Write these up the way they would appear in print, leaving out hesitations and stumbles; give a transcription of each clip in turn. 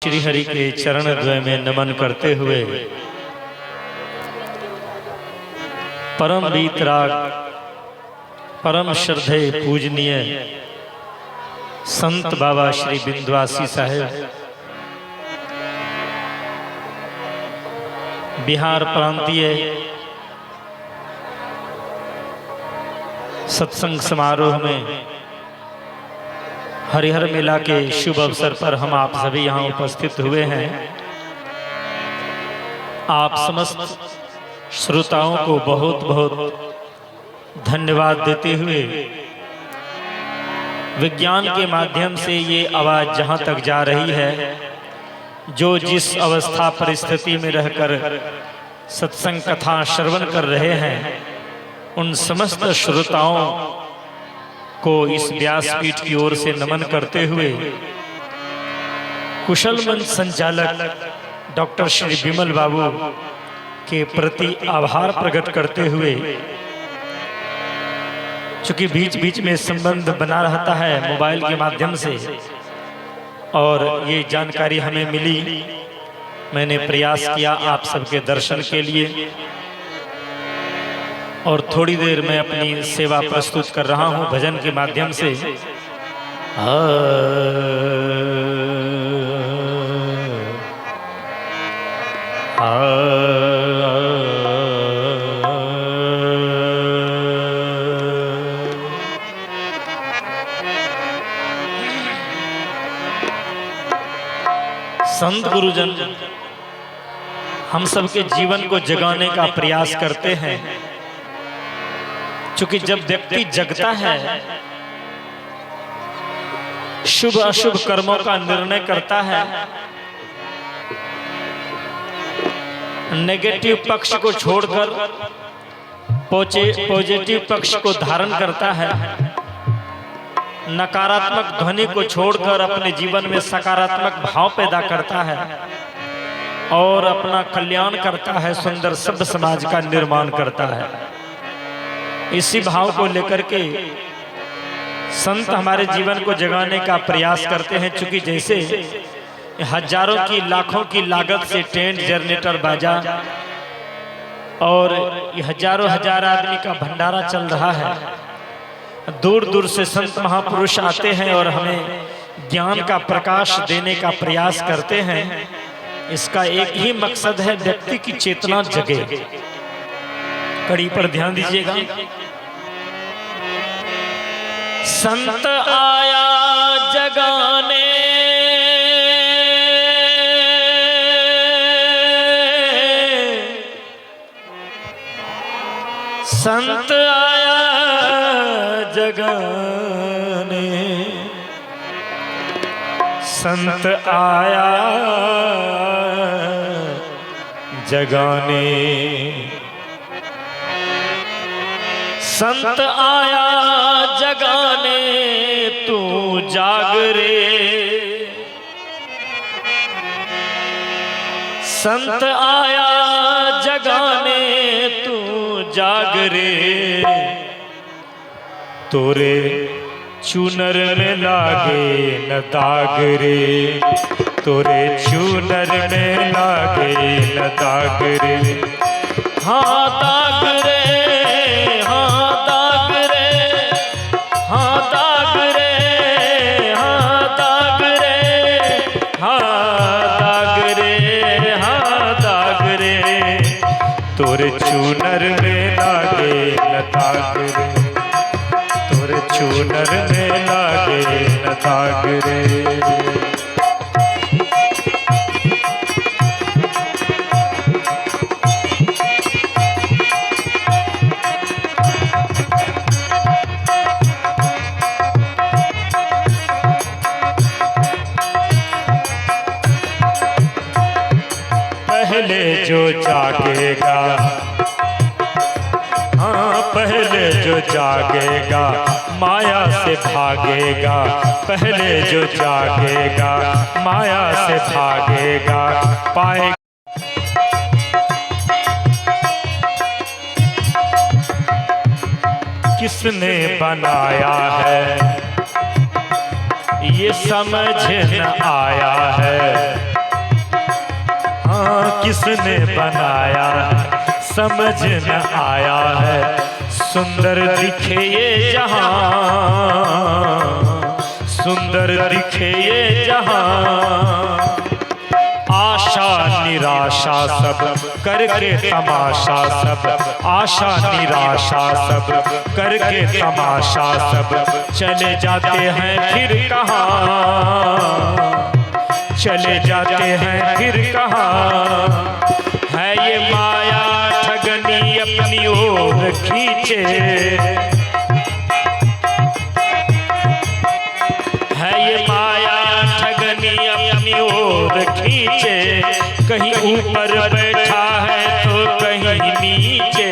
श्री हरि के चरण द्वय में नमन करते हुए परम वीतराग परम श्रद्धे पूजनीय संत बाबा श्री बिंदवासी साहेब बिहार प्रांतीय सत्संग समारोह में हरिहर मेला के शुभ अवसर पर हम आप सभी यहाँ उपस्थित हुए हैं। आप समस्त श्रोताओं को बहुत बहुत धन्यवाद देते हुए विज्ञान के माध्यम से ये आवाज़ जहाँ तक जा रही है, जो जिस अवस्था परिस्थिति में रहकर सत्संग कथा श्रवण कर रहे हैं, उन समस्त श्रोताओं को इस व्यासपीठ की ओर से नमन करते हुए कुशल मंच संचालक डॉक्टर श्री विमल बाबू के प्रति आभार प्रकट करते हुए, चूंकि बीच बीच में संबंध बना रहता है मोबाइल के माध्यम से और ये जानकारी हमें मिली, मैंने प्रयास किया आप सबके दर्शन के लिए और थोड़ी देर में अपनी सेवा प्रस्तुत कर रहा हूं भजन के माध्यम से। संत गुरुजन हम सबके जीवन को जगाने का प्रयास करते हैं, क्योंकि जब व्यक्ति जगता है, शुभ अशुभ कर्मों का निर्णय करता है, नेगेटिव पक्ष को छोड़कर पॉजिटिव पक्ष को धारण करता है, नकारात्मक ध्वनि को छोड़कर अपने जीवन में सकारात्मक भाव पैदा करता है और अपना कल्याण करता है, सुंदर सभ्य समाज का निर्माण करता है। इसी भाव को लेकर के संत हमारे जीवन को जगाने का प्रयास करते हैं। चूंकि जैसे हजारों की लाखों की लागत से टेंट जनरेटर बाजा और ये हजारों हजार आदमी का भंडारा चल रहा है, दूर दूर से संत महापुरुष आते हैं और हमें ज्ञान का प्रकाश देने का प्रयास करते हैं। इसका एक ही मकसद है, व्यक्ति की चेतना जगे। कड़ी पर ध्यान दीजिएगा। संत आया जगाने संत आया जगाने संत आया जगाने संत आया जगाने तू जाग रे, संत आया जगाने तू जाग रे, तोरे चूनर में लागे न दाग रे, तोरे चूनर में लागे न दाग रे। हाँ दाग रे, हाँ दाग रे, हाँ दाग रे, हाँ दाग रे, हाँ दाग रे, हाँ दाग रे, तोरे चूनर में लागे न दाग रे, तोरे चूनर में लागे न दाग रे। पहले जो जागेगा, हाँ पहले जो जागेगा माया से भागेगा, पहले जो जागेगा माया से भागेगा, पाएगा किसने बनाया है ये समझ न आया है। हाँ किसने बनाया समझ न आया है, सुंदर दिखे ये जहां, सुंदर दिखे ये जहां। आशा निराशा सब करके तमाशा सब, आशा निराशा सब करके तमाशा सब, चले जाते हैं फिर कहाँ, चले जाते हैं फिर कहाँ। है ये माया ठगनी अपनी ओर खींचे, है ये माया ठगनी अपनी ओर खींचे, कहीं ऊपर बैठा है तो कहीं नीचे।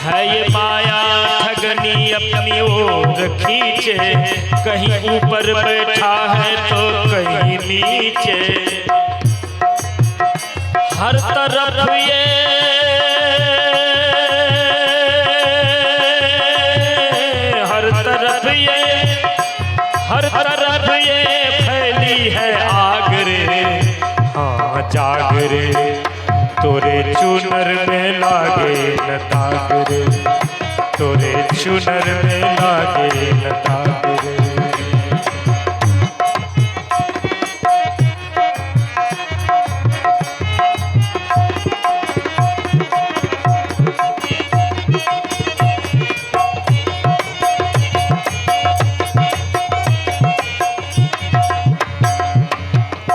है ये माया ठगनी अपनी ओर खींचे, कहीं ऊपर बैठा है तो कहीं नीचे। हर तरफ ये हर तरफ ये फैली है आग रे, हाँ जाग रे, तोरे चुनर में लागे न दाग रे, तोरे चुनर में लागे न दाग रे।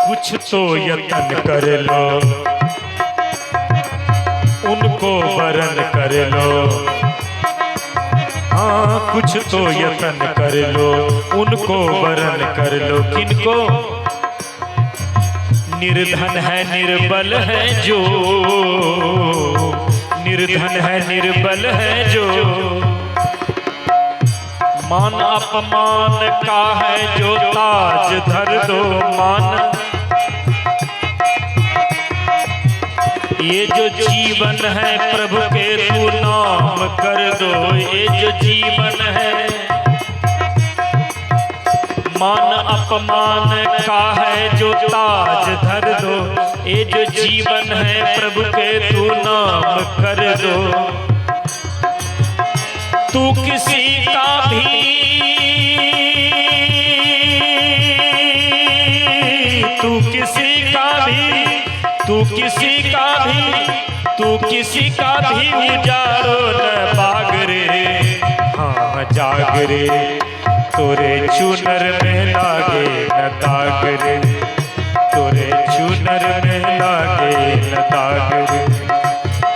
कुछ तो यत्न कर लो, उनको वरण कर लो, हाँ कुछ तो यत्न कर लो, उनको वरण कर लो। किनको? निर्धन है निर्बल है जो, निर्धन है निर्बल है जो, मान अपमान का है जो ताज धर दो मान। ये जो जीवन है प्रभु के तू नाम कर दो, ये जो जीवन है मान अपमान का है जो ताज धर दो, ये जो जीवन है प्रभु के तू नाम कर दो। तू किसी का भी, तू किसी का भी, तू किसी का भी, तू किसी का भी उजारो न बाग रे, हाँ जाग रे, तोरे चुनर में लागे न दाग रे, तोरे चुनर में लागे न दाग रे।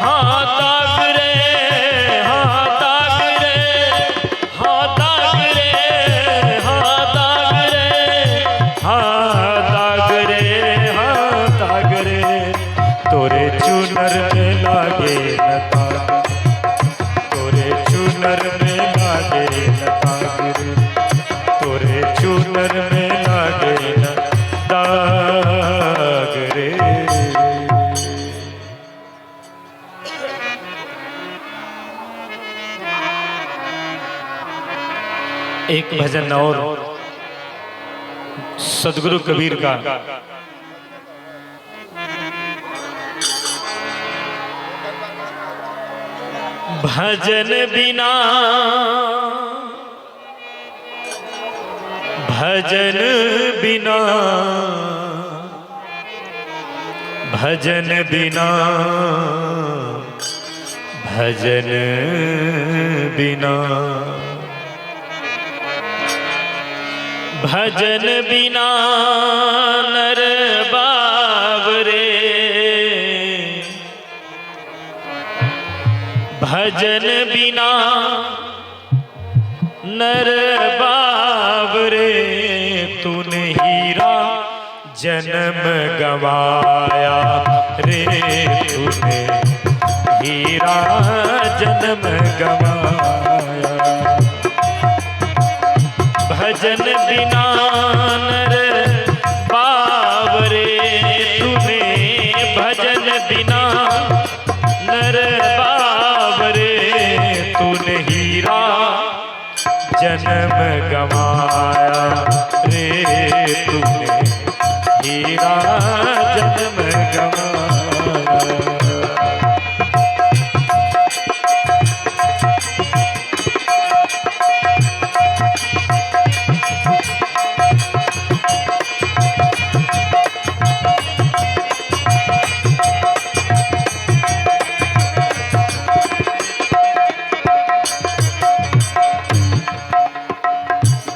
हाँ दाग रे, हाँ दाग रे, हाँ दाग रे, हाँ दाग रे, हाँ दाग रे, हाँ दाग रे, तोरे चुनर में लागे न दाग, तोरे चुनर में लागे न दाग रे, तोरे चुनर में लागे न दाग रे। एक भजन और सदगुरु कबीर का, भजन बिना, भजन बिना, भजन बिना, भजन बिना, भजन बिना नर बावरे, भजन बिना नर बावरे, तूने हीरा जन्म गवाया रे, तूने हीरा जन्म गवाया। भजन बिना नर बावरे, तूने भजन बिना नर बावरे, तूने हीरा जन्म गवाया रे, तू हीरा जन्म गवाया।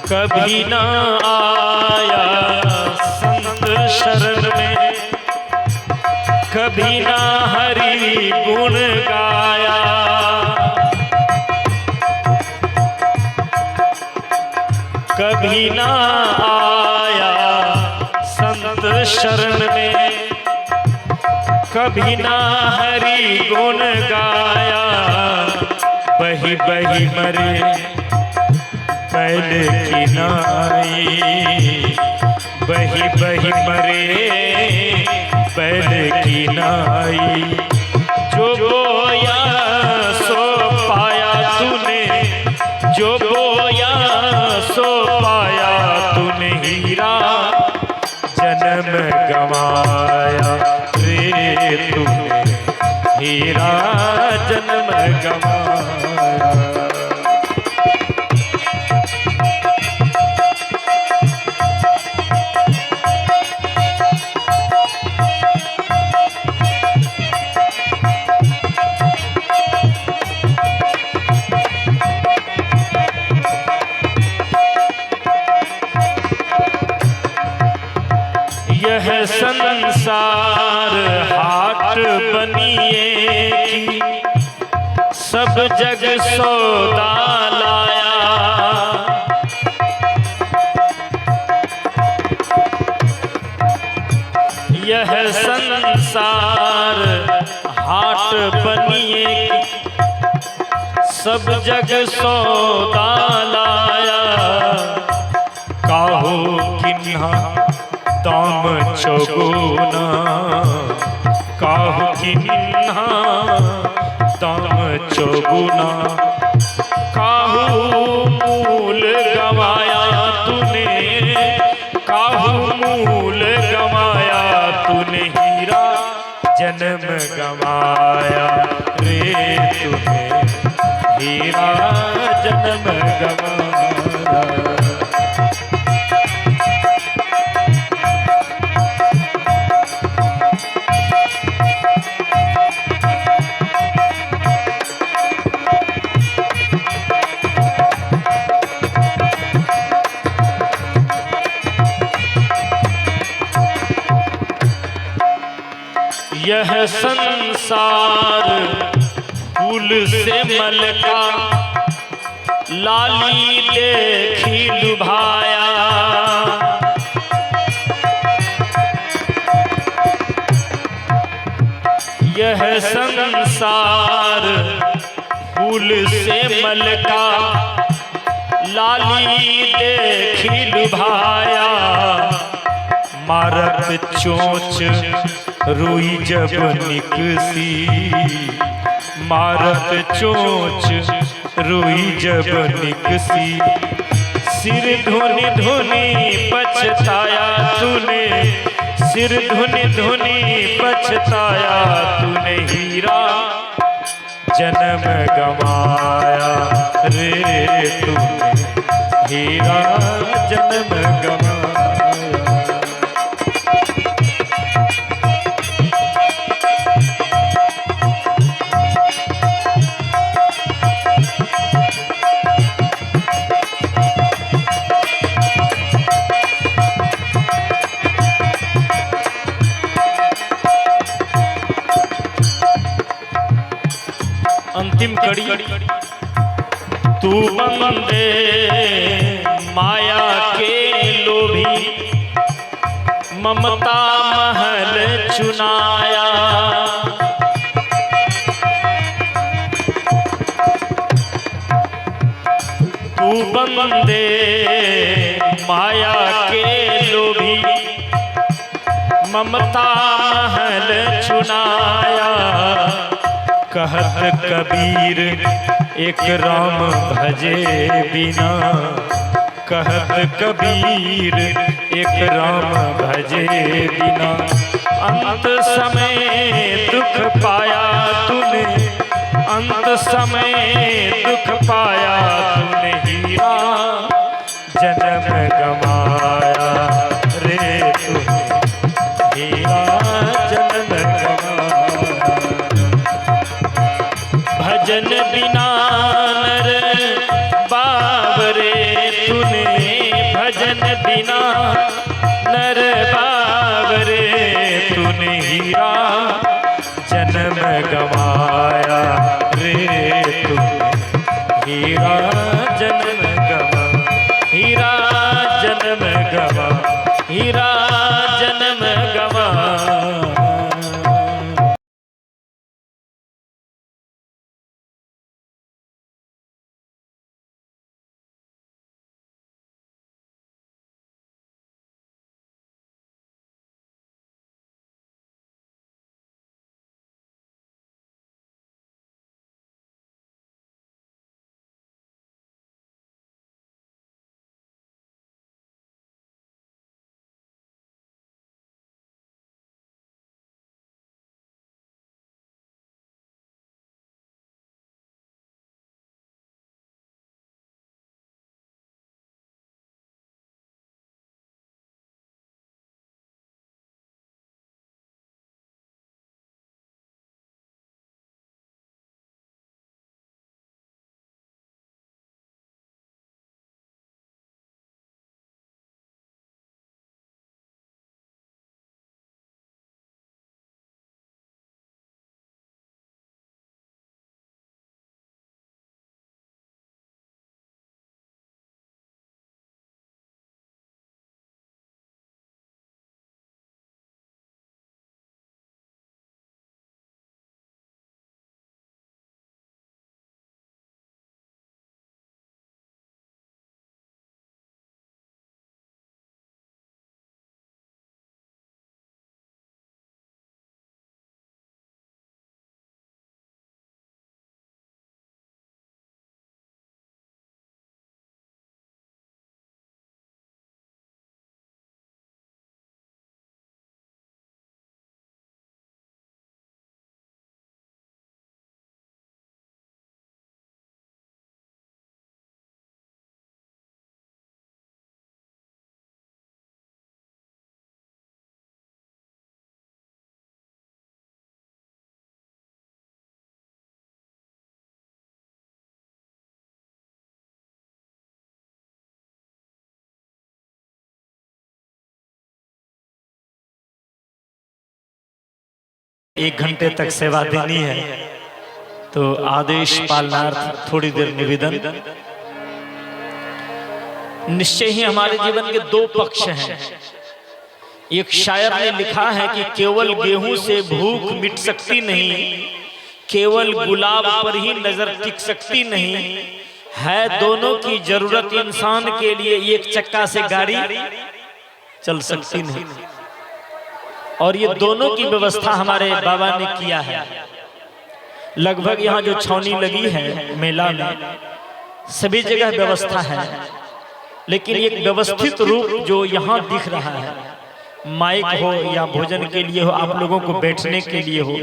कभी ना आया संत शरण में, कभी ना हरि गुण गाया। कभी ना आया संत शरण में, कभी ना हरि गुण गाया। बही बही मरे पहले की नाई, बही बही मरे पहले की नाई। जो बोया सो पाया तूने, जो बोया सो पाया तूने। हीरा जन्म गवाया रे तूने, हीरा जन्म गवाया। यह संसार हाट बनिए की, सब जग सौदा लाया। यह संसार हाट बनिए की, सब जग सौदा लाया। काहो किन्हा दाम चौगुना, काहू किन्हा दाम चौगुना। काहू मूल गवाया तूने, काहू मूल गवाया तूने। हीरा जन्म गवाया रे तूने, हीरा जन्म गवाया। यह संसार फूल से मलका, लाली देखी लुभाया। यह संसार फूल से मलका, लाली देखी लुभाया। मारत चोंच रोई जब निकसी, मारत चोंच रोई जब निकसी। सिर धुनी धुनी पछताया तूने, सिर धुनी धुनी पछताया तूने। हीरा जन्म गवाया रे तूने, हीरा जन्म गवाया। अंतिम कड़ी, तू बंदे माया के लोभी, ममता महल चुनाया। तू बंदे माया के लोभी, ममता महल चुनाया। कहत कबीर एक राम भजे बिना, कहत कबीर एक राम भजे बिना अंत समय दुख पाया तूने, अंत समय दुख पाया तूने, हीरा जन्म गवाया रे तूने, हीरा जन्म गवाया। भजन बिना नर बावरे तूने, भजन बिना नर बावरे तूने, हीरा जन्म गवाया रे तूने, हीरा जन्म गवा, हीरा जन्म गवा, हीरा जन्म गवा। एक घंटे तक सेवा देनी है तो आदेश पालनार्थ थोड़ी देर निवेदन। निश्चय ही हमारे जीवन के दो पक्ष हैं। एक शायर ने लिखा है कि केवल गेहूं से भूख मिट सकती नहीं, केवल गुलाब पर ही नजर टिक सकती नहीं है, दोनों की जरूरत इंसान के लिए, एक चक्का से गाड़ी चल सकती नहीं। और ये दोनों की व्यवस्था हमारे बाबा ने किया है। लगभग यहाँ जो छावनी लगी है मेला में, सभी जगह व्यवस्था है, लेकिन एक व्यवस्थित रूप जो यहाँ दिख रहा है, माइक हो या भोजन के लिए हो, आप लोगों को बैठने के लिए हो,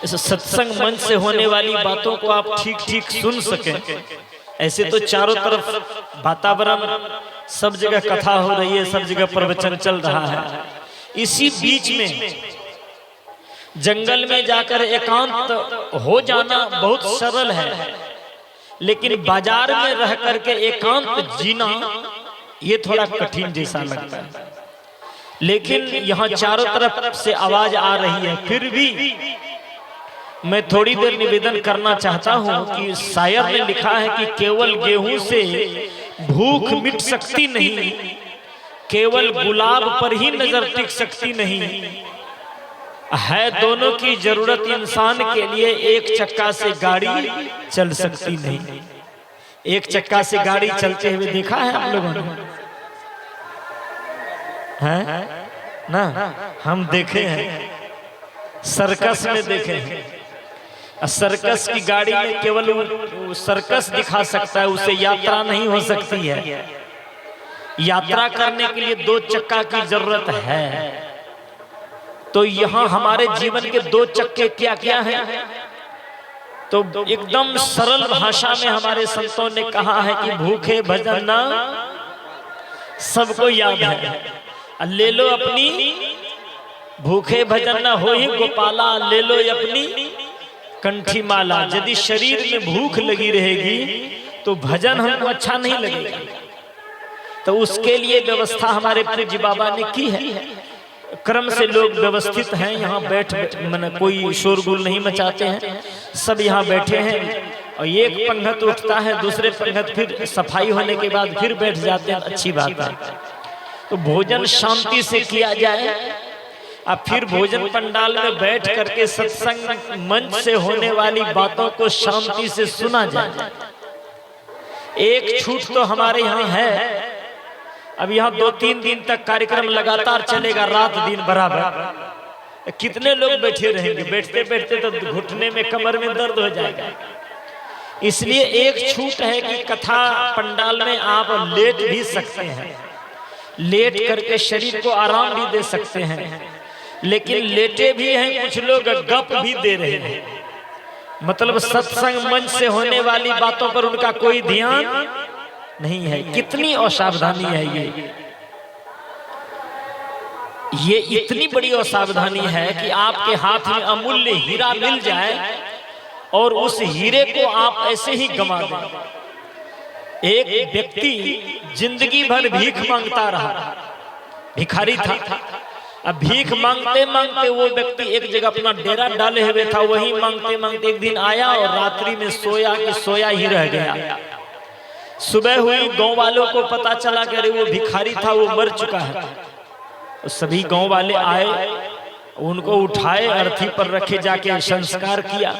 इस सत्संग मंच से होने वाली बातों को आप ठीक ठीक सुन सकें। ऐसे तो चारों तरफ वातावरण, सब जगह कथा हो रही है, सब जगह प्रवचन चल रहा है। इसी बीच में जंगल में जाकर एकांत हो जाना बहुत सरल है, लेकिन बाजार में रह करके एकांत जीना ये थोड़ा कठिन जैसा लगता है। लेकिन यहाँ चारों तरफ से आवाज आ रही है, फिर भी मैं थोड़ी देर निवेदन करना चाहता हूँ कि शायर ने लिखा है कि केवल गेहूं से भूख मिट सकती नहीं, केवल गुलाब पर ही नजर टिक सकती नहीं है, दोनों की जरूरत इंसान के लिए, एक चक्का से गाड़ी चल सकती नहीं। एक चक्का से गाड़ी चलते हुए देखा है आप लोगों ने? हैं? ना, हम देखे हैं, सर्कस में देखे हैं। सर्कस की गाड़ी में केवल सर्कस दिखा सकता है, उसे यात्रा नहीं हो सकती है। यात्रा करने के लिए 2 चक्का की जरूरत है। तो यहाँ हमारे जीवन के 2 चक्के क्या क्या हैं? तो एकदम सरल भाषा में हमारे संतों ने कहा है कि भूखे भजन ना सबको याद है, ले लो अपनी भूखे भजन ना हो ही गोपाला, ले लो अपनी कंठी माला। यदि शरीर में भूख लगी रहेगी तो भजन हमको अच्छा नहीं लगेगा। तो उसके लिए व्यवस्था हमारे पूज्य बाबा ने की है। क्रम से लोग व्यवस्थित हैं, यहाँ बैठ मैंने कोई शोरगुल नहीं मचाते हैं, सब यहाँ बैठे हैं। और एक पंगत उठता है, दूसरे पंगत फिर सफाई होने के बाद फिर बैठ जाते हैं, अच्छी बात है। तो भोजन शांति से किया जाए। अब फिर भोजन पंडाल में बैठ करके सत्संग मंच से होने वाली बातों को शांति से सुना जाए। एक छूट तो हमारे यहाँ है, अब यहाँ 2-3 दिन तक कार्यक्रम लगातार चलेगा, रात दिन बराबर। कितने लोग बैठे रहेंगे? बैठते बैठते तो घुटने में कमर में दर्द हो जाएगा। इसलिए एक छूट है कि कथा पंडाल में आप लेट भी सकते हैं, लेट करके शरीर को आराम भी दे सकते हैं। लेकिन लेटे भी हैं कुछ लोग, गप भी दे रहे हैं, मतलब सत्संग मंच से होने वाली बातों पर उनका कोई ध्यान नहीं है। कितनी असावधानी है ये इतनी बड़ी असावधानी है कि आपके हाथ में अमूल्य हीरा मिल जाए और उस हीरे को आप ऐसे ही गंवा दें। एक व्यक्ति जिंदगी भर भीख मांगता रहा, भिखारी था। अब भीख मांगते मांगते वो व्यक्ति एक जगह अपना डेरा डाले हुए था, वही मांगते मांगते एक दिन आया और रात्रि में सोया कि सोया ही रह गया। सुबह हुई, गांव वालों को पता चला कि अरे वो भिखारी था, वो मर चुका है। तो सभी गांव वाले आए, उनको उठाए, अर्थी पर रखे, जाके संस्कार किया।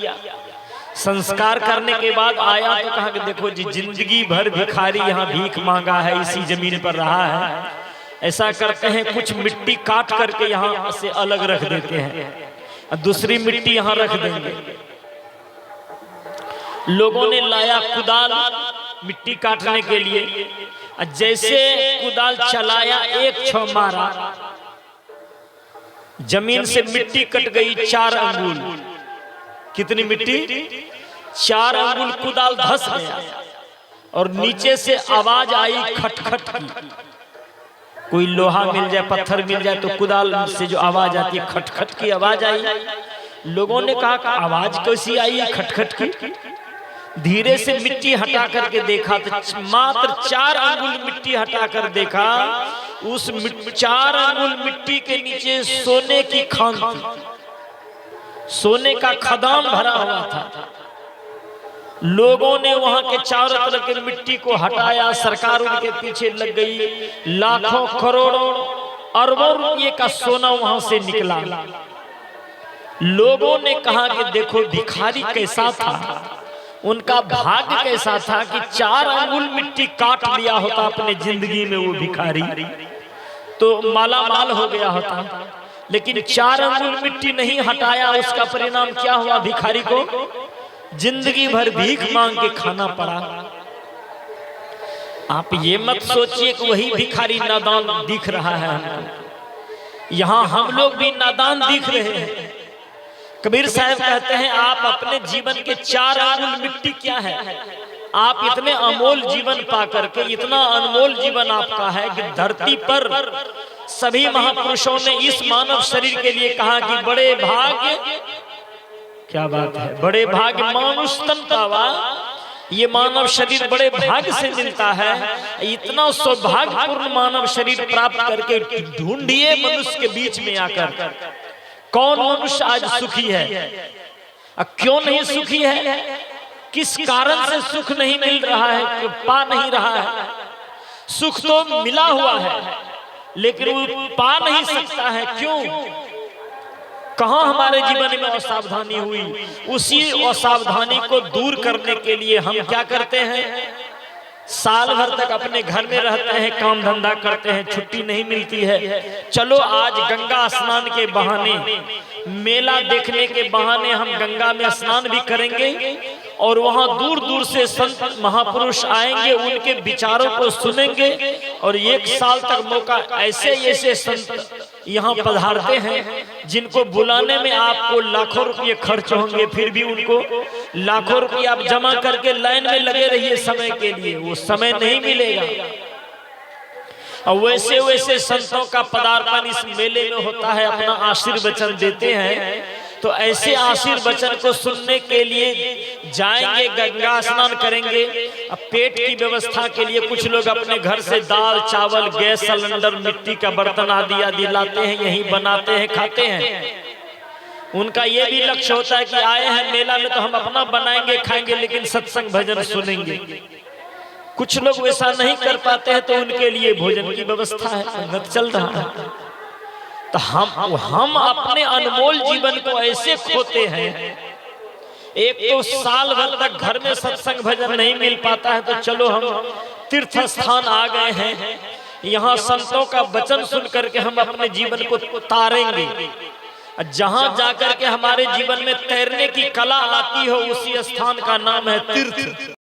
संस्कार करने के बाद आया तो कहा कि देखो जी, जिंदगी भर भिखारी यहाँ भीख मांगा है, इसी जमीन पर रहा है। ऐसा करते हैं कुछ मिट्टी काट करके यहाँ से अलग रख देते हैं, दूसरी मिट्टी यहाँ रख देंगे। लोगों ने लाया कुदाल मिट्टी काटने के लिए, जैसे कुदाल चलाया, एक छौ मारा, जमीन से मिट्टी कट गई 4 अंगुल। कितनी मिट्टी? 4 अंगुल कुदाल धस गया और नीचे से आवाज आई खटखट की। कोई लोहा मिल जाए, पत्थर मिल जाए तो कुदाल से जो आवाज आती है, खटखट की आवाज आई। लोगों ने कहा आवाज कैसी आई खटखट की? धीरे से मिट्टी हटा करके देखा तो मात्र 4 अंगुल मिट्टी हटा कर देखा, उस 4 अंगुल मिट्टी के नीचे सोने की खान थी, सोने का खदान भरा हुआ था। लोगों ने वहां के चारों तरफ की मिट्टी को हटाया, सरकार उनके पीछे लग गई। लाखों करोड़ों अरबों रुपये का सोना वहां से निकला। लोगों ने कहा कि देखो भिखारी कैसा था, उनका भाग्य कैसा था कि 4 अंगुल मिट्टी काट लिया होता अपने जिंदगी में वो भिखारी, तो माला माल हो गया होता। लेकिन 4 अंगुल मिट्टी नहीं हटाया, उसका परिणाम क्या हुआ? भिखारी को जिंदगी भर भीख मांग के खाना पड़ा। आप ये मत सोचिए कि वही भिखारी नादान दिख रहा है हमको, यहाँ हम लोग भी नादान दिख रहे हैं। कबीर साहब कहते हैं आप अपने जीवन के 4 अंगुल मिट्टी क्या है? आप इतने अमोल जीवन पा करके, इतना अनमोल जीवन आपका है कि धरती पर सभी महापुरुषों ने इस मानव शरीर के लिए कहा कि बड़े भाग्य, क्या बात है, बड़े भाग्य मानुष तन पावा, ये मानव शरीर बड़े भाग्य से मिलता है। इतना सौभाग्यपूर्ण मानव शरीर प्राप्त करके ढूंढिए मनुष्य के बीच में आकर, कौन मनुष्य आज सुखी है? क्यों नहीं सुखी है? किस कारण से सुख नहीं मिल रहा है, पा नहीं रहा है? सुख तो मिला हुआ है लेकिन वो पा नहीं सकता है। क्यों? कहां हमारे जीवन में असावधानी हुई? उसी असावधानी को दूर करने के लिए हम क्या करते हैं? साल भर तक अपने घर में रहते हैं, काम धंधा करते हैं, छुट्टी नहीं मिलती है। चलो आज गंगा स्नान के बहाने मेला देखने के बहाने हम गंगा में स्नान भी करेंगे और वहां दूर दूर से संत महापुरुष आएंगे, उनके विचारों को सुनेंगे और 1 साल तक मौका ऐसे ऐसे संत यहाँ पधारते हैं जिनको बुलाने में आपको लाखों रुपये खर्च होंगे, फिर भी उनको लाखों रुपये आप जमा करके लाइन में लगे रहिए समय के लिए, वो समय नहीं मिलेगा। और वैसे वैसे संतों का पदार्पण इस मेले में होता है, अपना आशीर्वचन देते हैं। तो ऐसे आशीर्वचन को सुनने के लिए जाएंगे, गंगा स्नान करेंगे। अब पेट की व्यवस्था के लिए कुछ लोग अपने घर से दाल चावल गैस सिलेंडर मिट्टी का बर्तन आदि आदि लाते हैं, यहीं बनाते हैं खाते हैं। उनका ये भी लक्ष्य होता है कि आए हैं मेला में तो हम अपना बनाएंगे खाएंगे, लेकिन सत्संग भजन सुनेंगे। कुछ लोग वैसा नहीं कर पाते हैं तो उनके लिए भोजन की व्यवस्था है, संगत चल रहा है। तो हम अपने अनमोल जीवन को ऐसे खोते हैं, एक तो साल भर तक घर में सत्संग भजन नहीं मिल पाता है, तो चलो हम तीर्थ स्थान आ गए हैं, यहाँ संतों का वचन सुन करके हम अपने जीवन को तारेंगे। जहाँ जाकर के हमारे जीवन में तैरने की कला आती हो, उसी स्थान का नाम है तीर्थ।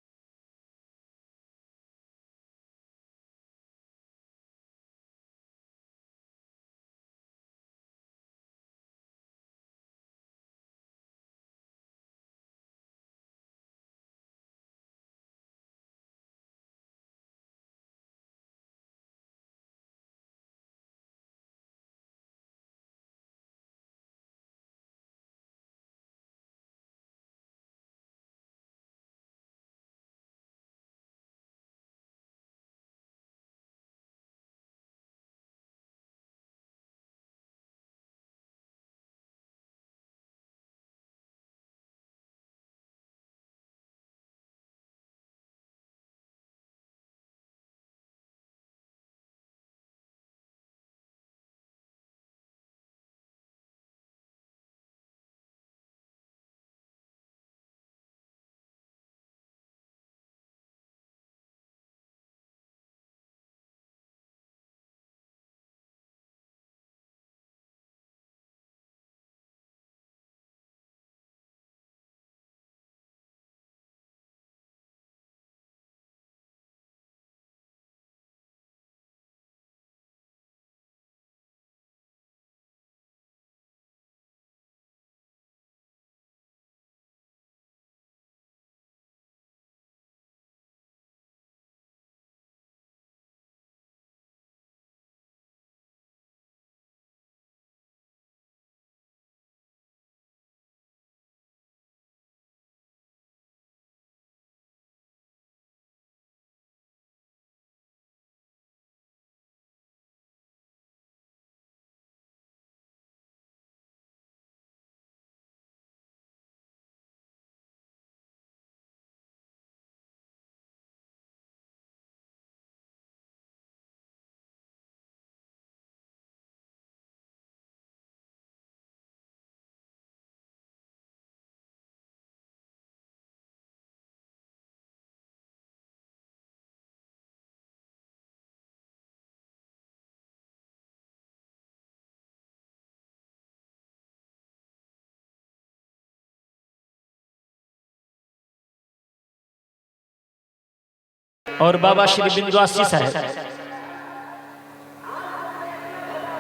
और बाबा श्री बिंदवासी साहब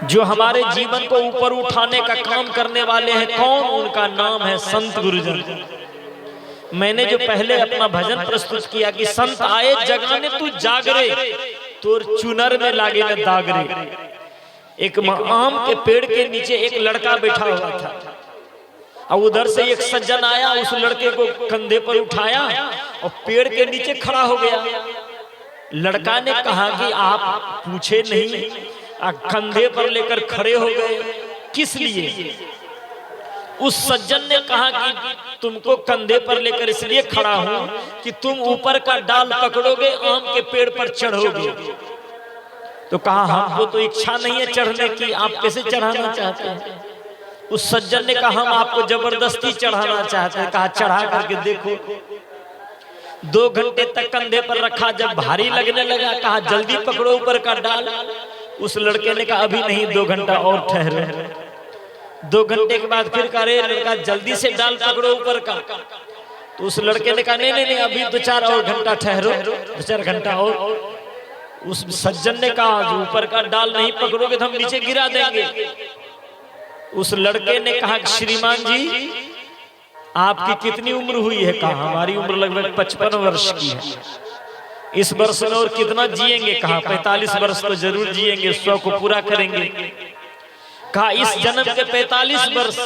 जो हमारे जीवन को ऊपर उठाने का काम करने वाले हैं, कौन? उनका नाम है संत गुरुजन। मैंने जो पहले अपना भजन प्रस्तुत किया कि संत आए जगाने तू जागरे, तोर चुनर में लागे न दागरे। एक आम के पेड़ के नीचे एक लड़का बैठा हुआ था और उधर से एक सज्जन आया, उस लड़के को कंधे पर उठाया और पेड़ के नीचे खड़ा हो गया। लड़का ने कहा कि आप पूछे नहीं, कंधे पर लेकर खड़े हो गए, किस लिए? उस सज्जन ने कहा कि तुमको कंधे पर लेकर इसलिए खड़ा हूं कि तुम ऊपर का डाल पकड़ोगे, आम के पेड़ पर चढ़ोगे। तो कहा हमको तो इच्छा नहीं है चढ़ने की, आप कैसे चढ़ाना चाहते हैं? उस सज्जन ने कहा हम आपको जबरदस्ती चढ़ाना चाहते हैं। कहा चढ़ा करके देखो। 2 घंटे तक कंधे पर रखा, जब भारी लगने लगा कहा जल्दी पकड़ो ऊपर का डाल। उस लड़के ने कहा अभी नहीं, 2 घंटा और ठहरे। 2 घंटे के बाद फिर कह रहे लड़का जल्दी से डाल पकड़ो ऊपर का। तो उस लड़के ने कहा नहीं नहीं नहीं, अभी 2-4 और घंटा ठहरो, 2-4 घंटा और। उस सज्जन ने कहा जो ऊपर का डाल नहीं पकड़ोगे तो हम नीचे गिरा देंगे। उस लड़के ने कहा श्रीमान जी आपकी कितनी उम्र हुई है? कहा हमारी उम्र लगभग 55 वर्ष की है। इस वर्ष में और कितना जिएंगे? कहा 45 वर्ष तो जरूर जिएंगे, 100 को पूरा करेंगे। कहा इस जन्म के 45 वर्ष,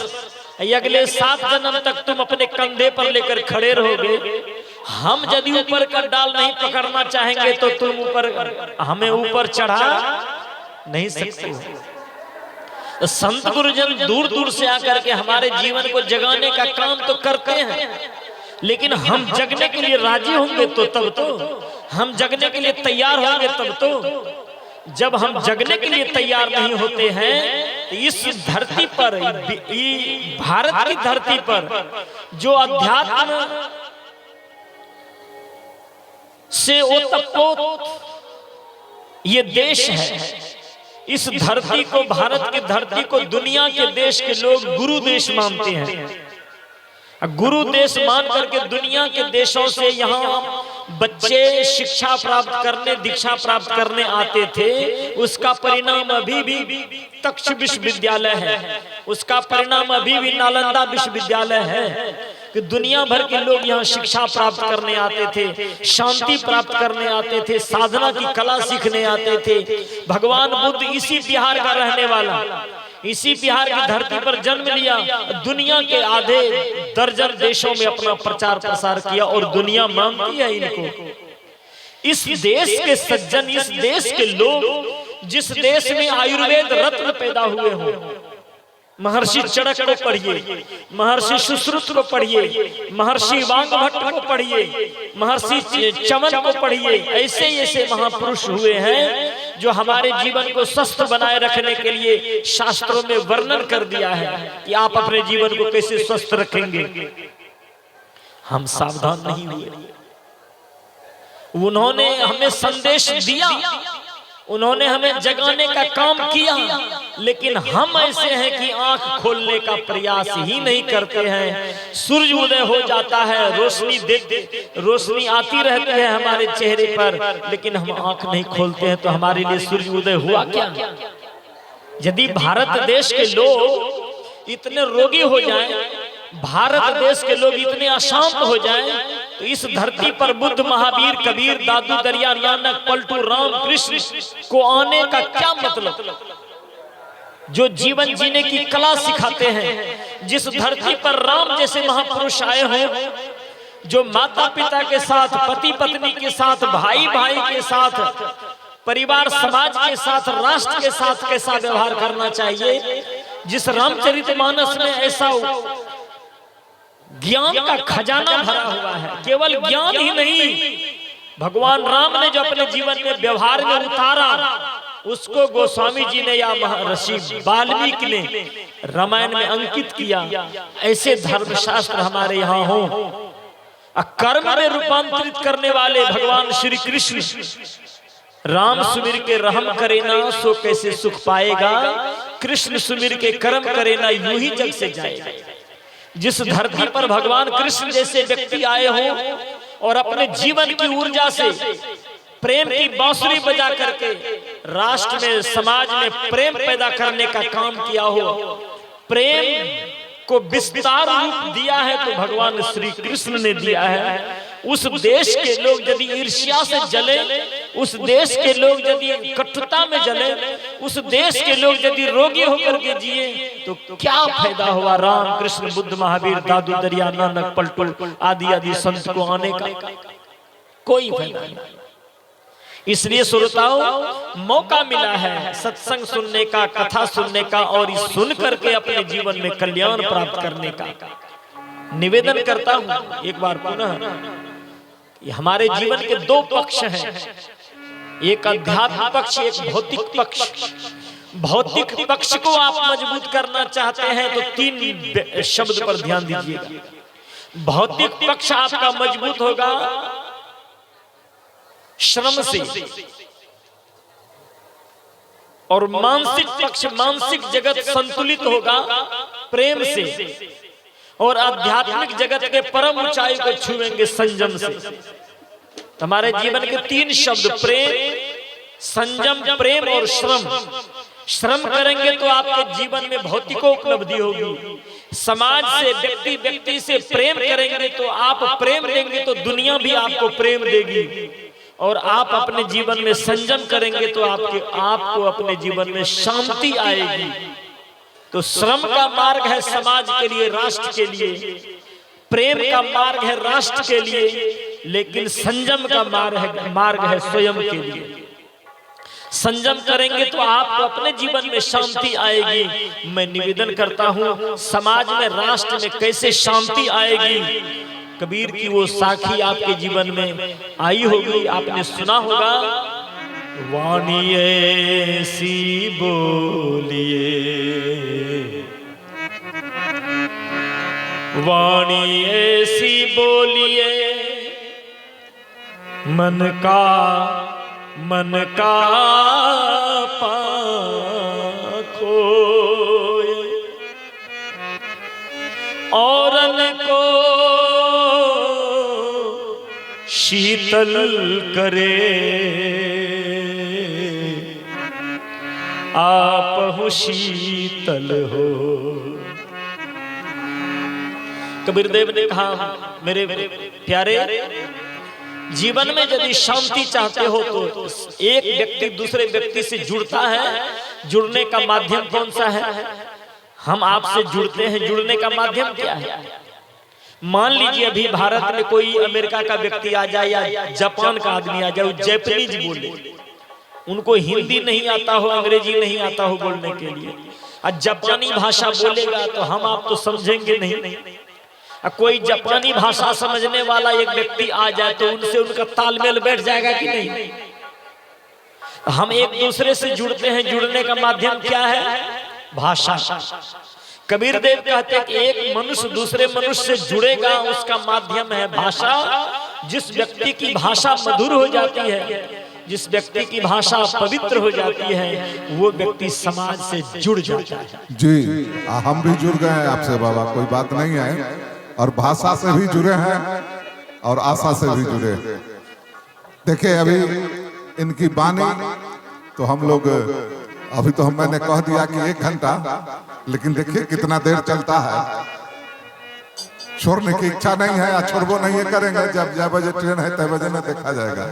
अगले 7 जन्म तक तुम अपने कंधे पर लेकर खड़े रहोगे। हम यदि ऊपर का डाल नहीं पकड़ना चाहेंगे तो तुम ऊपर हमें ऊपर चढ़ा नहीं सकते हो। तो संत गुरुजन दूर दूर से आकर के हमारे जीवन को जगाने का काम तो करते हैं, लेकिन हम जगने के लिए राजी होंगे तो तब तो, हम जगने के लिए तैयार होंगे तब तो। जब हम जगने के लिए तैयार नहीं होते हैं तो इस धरती पर, भारत की धरती पर जो अध्यात्म से ओतप्रोत ये देश है, इस धरती को, भारत की धरती को दुनिया के देश के लोग गुरु देश मानते हैं। गुरु देश मान करके दुनिया के देशों से यहाँ बच्चे शिक्षा प्राप्त करने, दीक्षा प्राप्त करने आते थे। उसका परिणाम अभी भी तक्ष विश्वविद्यालय है, उसका परिणाम अभी भी नालंदा विश्वविद्यालय है कि दुनिया भर के लोग यहाँ शिक्षा प्राप्त करने आते थे, शांति प्राप्त करने आते थे, साधना की कला सीखने आते थे। भगवान बुद्ध इसी बिहार का रहने वाला, इसी बिहार की धरती पर जन्म लिया, दुनिया के आधे दर्जन देशों में अपना प्रचार प्रसार किया और दुनिया मानती है इनको। इस देश के सज्जन, इस देश के लोग, जिस देश में आयुर्वेद रत्न पैदा हुए हो, महर्षि चरक को पढ़िए, महर्षि सुश्रुत को पढ़िए, महर्षि वांगभट्ट को पढ़िए, महर्षि चमन को पढ़िए, ऐसे ऐसे महापुरुष हुए हैं जो हमारे जीवन को स्वस्थ बनाए रखने के लिए शास्त्रों में वर्णन कर दिया है कि आप अपने जीवन को कैसे स्वस्थ रखेंगे। हम सावधान नहीं हुए। उन्होंने हमें संदेश दिया, उन्होंने हमें जगाने का काम किया, लेकिन हम ऐसे हैं कि आंख खोलने का प्रयास ही नहीं करते हैं। सूर्य उदय हो जाता है, रोशनी आती रहती है हमारे चेहरे पर, लेकिन हम आंख नहीं खोलते हैं। तो हमारे लिए सूर्य उदय हुआ क्या? यदि भारत देश के लोग इतने रोगी हो जाएं, भारत देश के लोग इतने अशांत हो जाएं, तो इस धरती पर बुद्ध, महावीर, कबीर, दादू दरिया, नानक, पलटू, राम, कृष्ण को आने का क्या मतलब? जो जीवन जीने की कला सिखाते हैं, जिस धरती पर राम जैसे महापुरुष आए हों, जो माता पिता के साथ, पति पत्नी के साथ, भाई भाई के साथ, परिवार समाज के साथ, राष्ट्र के साथ कैसा व्यवहार करना चाहिए, जिस रामचरितमानस में ऐसा ज्ञान का खजाना भरा हुआ है। केवल ज्ञान ही नहीं, भगवान राम ने जो अपने जीवन में व्यवहार में उतारा, उसको गोस्वामी जी ने या महर्षि वाल्मीकि ने रामायण में अंकित किया। ऐसे धर्मशास्त्र हमारे यहाँ हो, कर्म में रूपांतरित करने वाले भगवान श्री कृष्ण, राम सुमिर के रहम करे ना सो कैसे सुख पाएगा, कृष्ण सुमिर के कर्म करे ना यूं ही जग से जाएगा। जिस धरती पर भगवान कृष्ण जैसे व्यक्ति आए हों और अपने जीवन की ऊर्जा से प्रेम की बांसुरी बजा करके राष्ट्र में, समाज में प्रेम पैदा करने का काम किया हो, प्रेम को विस्तार रूप दिया है तो भगवान श्री कृष्ण ने दिया है। उस देश के लोग यदि ईर्ष्या से जले, उस देश के लोग यदि कटुता में जले, उस देश के लोग यदि रोगी होकर के जिए, तो क्या फायदा हुआ राम, कृष्ण, बुद्ध, महावीर, दादू दरिया, नानक, पलटू आदि आदि संत को आने का? कोई फायदा नहीं। इसलिए श्रोताओं, मौका मिला है सत्संग सुनने का, कथा सुनने का, और इस सुन करके अपने जीवन में कल्याण प्राप्त करने का निवेदन करता हूं। एक बार पुनः, हमारे जीवन के 2 पक्ष हैं, एक अध्यात्म पक्ष, एक भौतिक पक्ष। भौतिक पक्ष को आप मजबूत करना चाहते हैं तो 3 शब्द पर ध्यान दीजिएगा। भौतिक पक्ष आपका मजबूत होगा श्रम से, और मानसिक पक्ष, मानसिक जगत संतुलित होगा प्रेम से और आध्यात्मिक जगत के परम ऊंचाई को छुएंगे संयम से। हमारे जीवन के 3 शब्द प्रेम, संयम, प्रेम और श्रम। श्रम करेंगे तो आपके जीवन में भौतिकोपलब्धि होगी। समाज से, व्यक्ति से प्रेम करेंगे तो आप प्रेम देंगे तो दुनिया भी आपको प्रेम देगी। और आप अपने जीवन में संयम करेंगे तो आपको अपने जीवन में शांति आएगी। तो श्रम का मार्ग है समाज के लिए, राष्ट्र के लिए। प्रेम का मार्ग है राष्ट्र के लिए, लेकिन संयम का मार्ग है स्वयं के लिए। संयम करेंगे तो आपको अपने जीवन में शांति आएगी। मैं निवेदन करता हूं, समाज में, राष्ट्र में कैसे शांति आएगी? कबीर की वो साखी आपके जीवन में आई होगी, आपने सुना होगा, वाणी ऐसी बोलिए, वाणी ऐसी बोलिए, मन का पाखो, औरन को शीतल करे, आप शीतल हो। कबीर देव ने कहा, मेरे प्यारे, जीवन में यदि शांति चाहते हो तो एक व्यक्ति दूसरे व्यक्ति से जुड़ता है। जुड़ने का माध्यम कौन सा है? हम आपसे जुड़ते हैं, जुड़ने का माध्यम क्या है? मान लीजिए अभी भारत में कोई अमेरिका का व्यक्ति आ जाए या जापान का आदमी आ जाए, जैपनीज बोले, उनको हिंदी नहीं आता हो, अंग्रेजी नहीं आता हो बोलने के लिए, और जापानी भाषा बोलेगा तो हम आप तो समझेंगे नहीं। कोई जापानी भाषा समझने वाला एक व्यक्ति आ जाए तो उनसे उनका तालमेल बैठ जाएगा कि नहीं? हम एक दूसरे से जुड़ते हैं, जुड़ने का माध्यम क्या है? भाषा। कबीर देव कहते हैं कि एक मनुष्य दूसरे मनुष्य से जुड़ेगा, उसका माध्यम है भाषा। जिस व्यक्ति की भाषा मधुर हो जाती है, जिस व्यक्ति की भाषा पवित्र हो जाती है, वो व्यक्ति समाज से जुड़ जाता है। जी, हम भी जुड़ गए हैं आपसे बाबा, कोई बात नहीं है। और भाषा से भी जुड़े हैं और आशा से भी जुड़े। देखिए अभी इनकी वाणी तो हम लोग, अभी तो मैंने कह दिया कि 1 घंटा, लेकिन देखिए कितना देर चलता है। छोड़ने की इच्छा नहीं है, छोड़बो नहीं है, करेंगे। जब बजे ट्रेन है तब बजे में देखा जाएगा।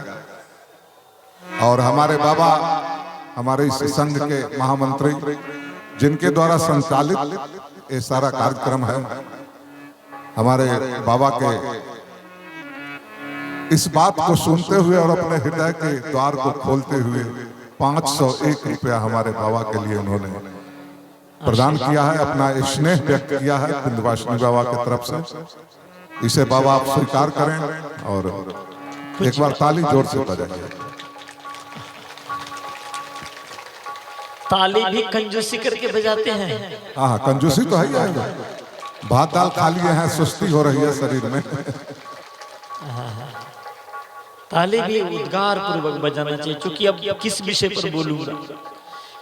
और हमारे बाबा, हमारे इस संघ के महामंत्री, जिनके द्वारा संचालित ये सारा कार्यक्रम है, हमारे बाबा के इस बात को सुनते हुए और अपने हृदय के द्वार को खोलते हुए 501 रुपया हमारे बाबा के लिए उन्होंने प्रदान किया है, अपना स्नेह व्यक्त किया है विंध्यवासिनी बाबा की तरफ से। इसे बाबा आप स्वीकार करें और एक बार ताली जोर से बजाइए। ताली भी कंजूसी करके बजाते हैं। हाँ, कंजूसी तो है ही है। भात दाल खा लिए हैं, सुस्ती हो रही है शरीर में। ताली भी उद्गार पूर्वक बजाना चाहिए। क्योंकि अब किस विषय पर बोलूंगा,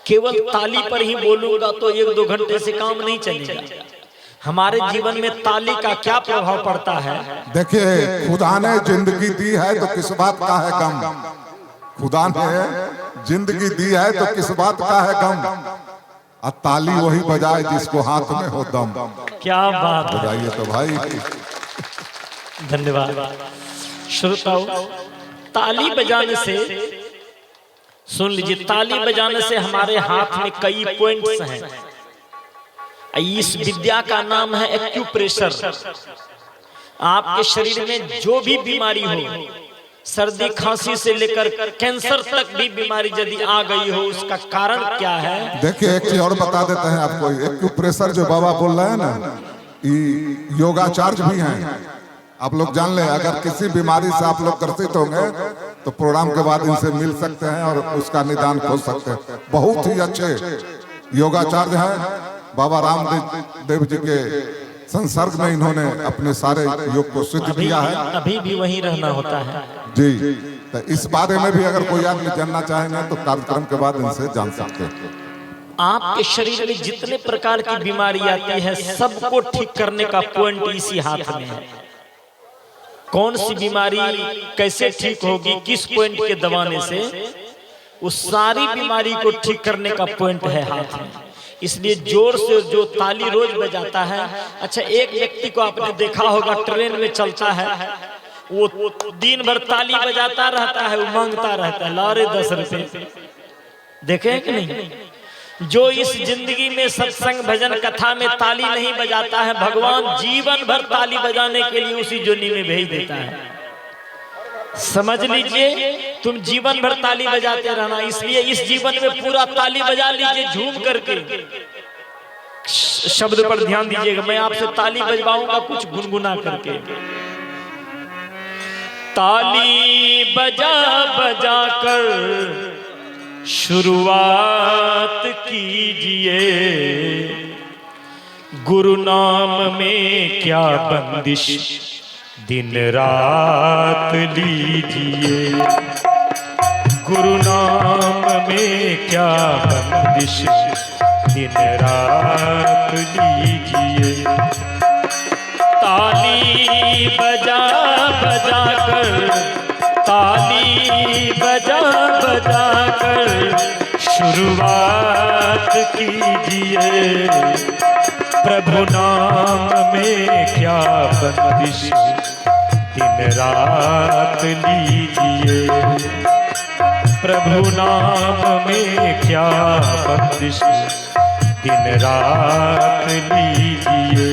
केवल ताली पर ही बोलूंगा तो 1-2 घंटे से काम नहीं चलेगा। हमारे जीवन में ताली का क्या प्रभाव पड़ता है? देखिए, खुदा ने जिंदगी दी है तो किस बात का है गम। खुदा ने जिंदगी दी है तो किस बात का है गम। ताली वही बजाए जिसको हाथ में हो दम। क्या बात बजाइए तो भाई। धन्यवाद। श्रोताओं, ताली बजाने से, सुन लीजिए, ताली बजाने से हमारे हाथ में कई पॉइंट्स हैं। इस विद्या का नाम है एक्यूप्रेशर। आपके शरीर में जो भी बीमारी हो, सर्दी खांसी से लेकर कैंसर तक भी बीमारी यदि आ गई हो, उसका कारण क्या है? देखिए एक चीज और बता देते हैं आपको। एक्यूप्रेशर जो बाबा बोल रहे हैं ना, ये योगाचार्य भी हैं। आप लोग जान लें, अगर किसी बीमारी से आप लोग ग्रसित होंगे तो प्रोग्राम के बाद इनसे मिल सकते हैं और उसका निदान खोज सकते हैं। बहुत ही अच्छे योगाचार्य हैं। बाबा रामदेव जी के संसर्ग में इन्होंने अपने सारे योग को सिद्ध किया है। अभी भी वहीं रहना होता है जी। तो इस बारे में भी अगर कोई आदमी जानना चाहेंगे तो कार्यक्रम के बाद इनसे जान सकते हैं। आपके शरीर में जितने प्रकार की बीमारी आती है सबको ठीक करने का पॉइंट इसी हाथ में है। कौन सी बीमारी कैसे ठीक होगी, किस पॉइंट के दबाने से, उस सारी बीमारी को ठीक करने का पॉइंट है हाथ में। इसलिए जोर से जो ताली रोज बजाता है, अच्छा एक व्यक्ति को आपने देखा होगा ट्रेन में चलता है, वो दिन भर ताली बजाता रहता है, वो मांगता रहता है लारे 10 रुपए, देखे कि नहीं? जो इस जिंदगी में सत्संग भजन कथा में ताली नहीं बजाता है, भगवान जीवन भर ताली बजाने के लिए उसी जोनी में भेज देता है। समझ लीजिए, तुम जीवन भर ताली बजाते रहना। इसलिए इस जीवन में पूरा ताली बजा लीजिए झूम करके। शब्द पर ध्यान दीजिएगा, मैं आपसे ताली बजवाऊंगा कुछ गुनगुना करके। ताली बजा बजा कर शुरुआत कीजिए, गुरु नाम में क्या बंदिश दिन रात लीजिए। गुरु नाम में क्या बंदिश दिन रात लीजिए। ताली बजा बजा कर, ताली बजा बजा कर शुरुआत कीजिए। प्रभु नाम में क्या बंदिश दिन रात लीजिए। प्रभु नाम में क्या बंदिश दिन रात लीजिए।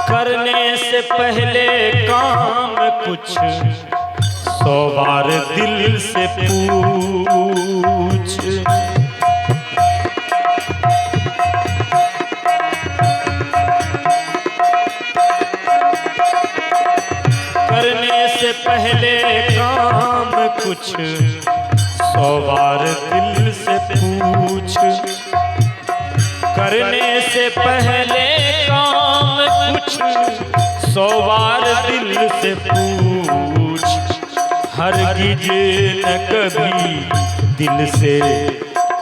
करने से पहले काम कुछ 100 बार दिल से पूछ। करने से पहले काम कुछ 100 बार दिल से पूछ। करने से पहले काम कुछ 100 बार दिल से पूछ। हरगिज न कभी दिल से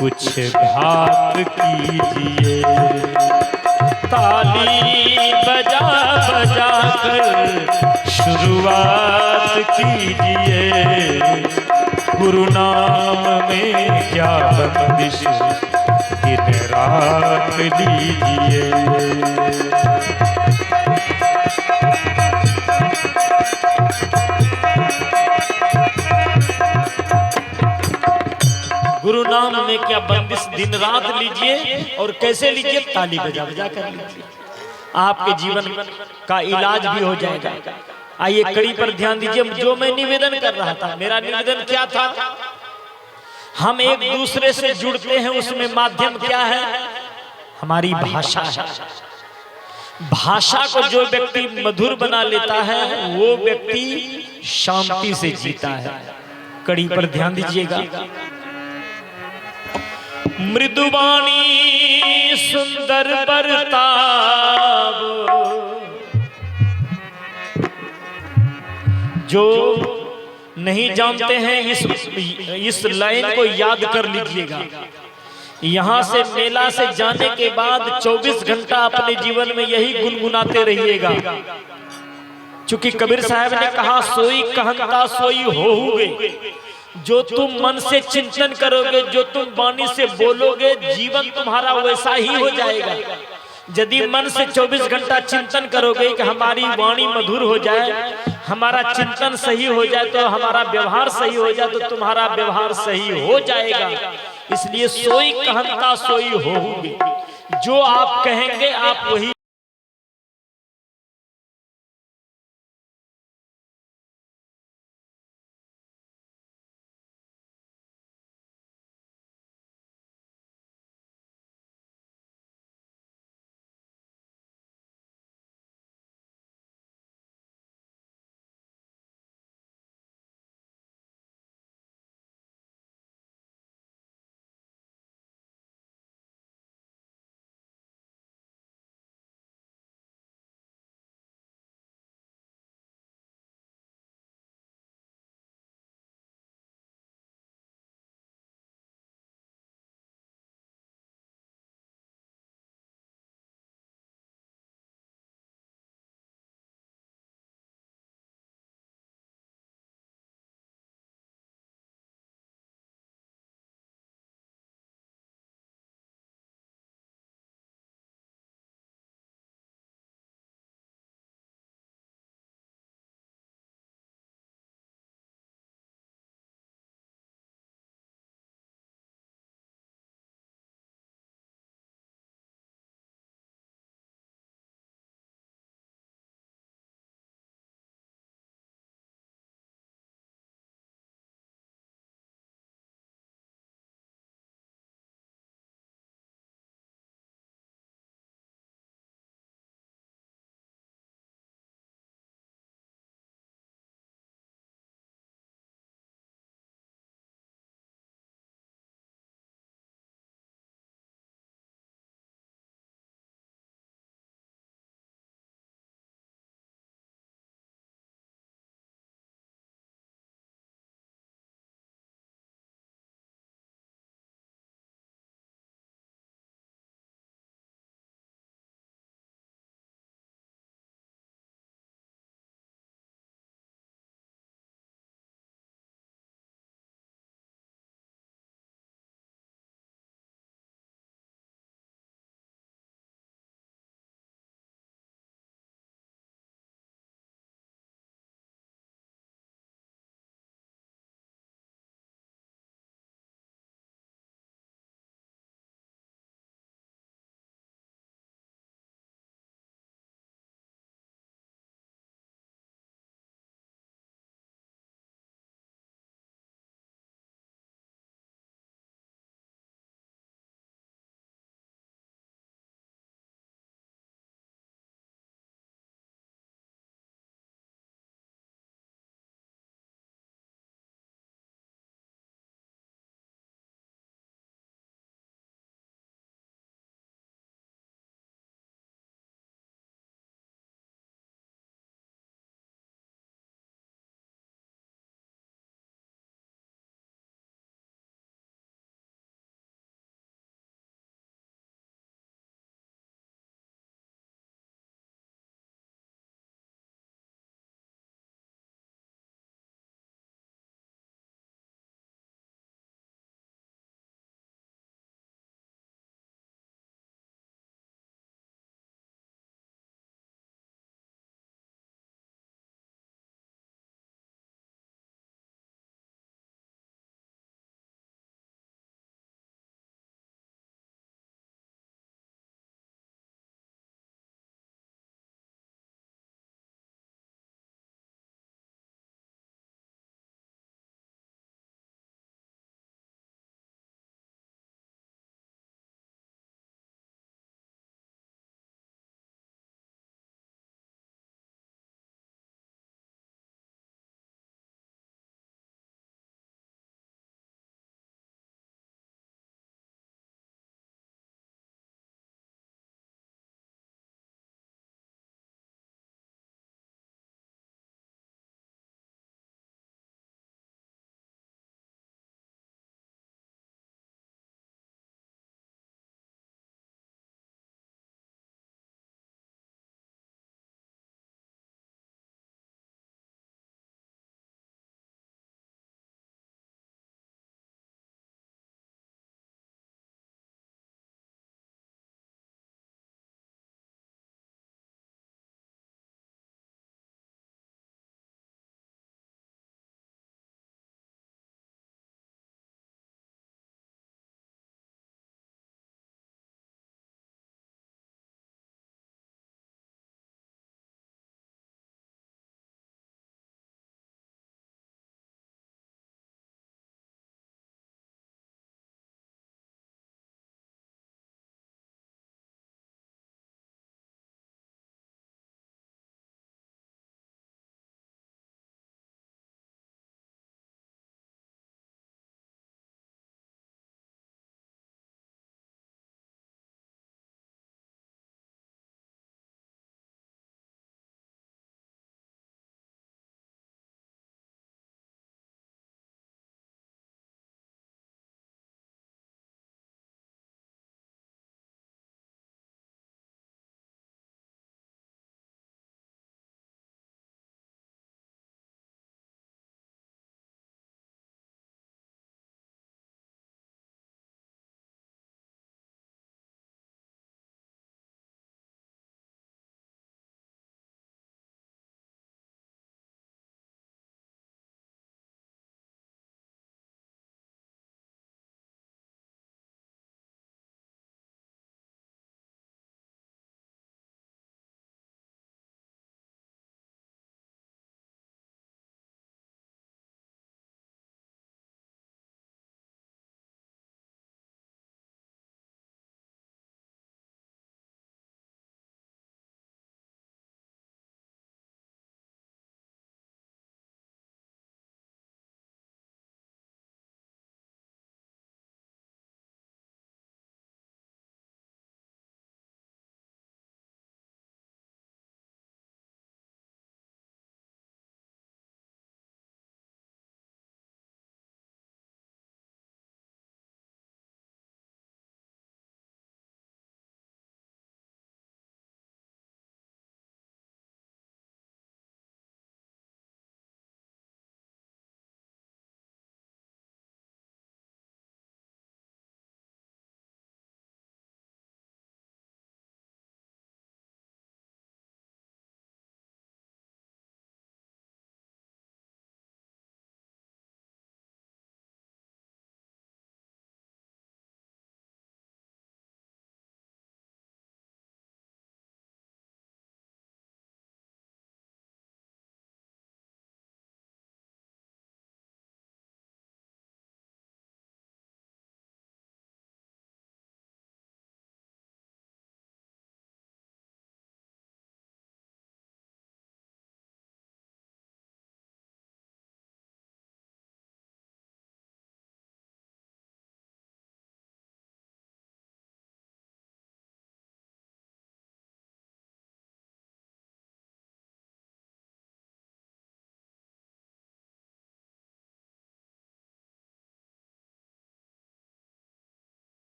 कुछ घात कीजिए। ताली बजा बजा कर शुरुआत कीजिए। गुरु नाम में क्या बंदिश दिन रात लीजिए। गुरु नाम में क्या बंदिश दिन रात लीजिए। और कैसे लीजिए? ताली बजा बजा कर लीजिए। आपके जीवन का इलाज भी हो जाएगा। आइए कड़ी पर ध्यान दीजिए। जो मैं निवेदन कर रहा था, मेरा निवेदन क्या था? हम एक दूसरे से जुड़ते हैं, उसमें माध्यम क्या है? हमारी भाषा है। भाषा को जो व्यक्ति मधुर बना लेता है वो व्यक्ति शांति से जीता है। कड़ी पर ध्यान दीजिएगा। मृदुवाणी सुंदर बरताव, जो नहीं जानते हैं इस लाइन को याद कर लीजिएगा। यहाँ से मेला से जाने के बाद 24 घंटा अपने जीवन में यही गुनगुनाते रहिएगा। चूंकि कबीर साहब ने कहा, सोई कहता सोई होऊगे। जो तुम मन से चिंतन करोगे, जो तुम वाणी से बोलोगे, जीवन तुम्हारा वैसा ही हो जाएगा। यदि मन से 24 घंटा चिंतन करोगे कि हमारी वाणी मधुर हो जाए, हमारा चिंतन सही हो जाए, तो हमारा व्यवहार सही हो जाए, तो तुम्हारा व्यवहार सही हो जाएगा। इसलिए सोई कहता सोई होऊगे। जो आप कहेंगे आप वही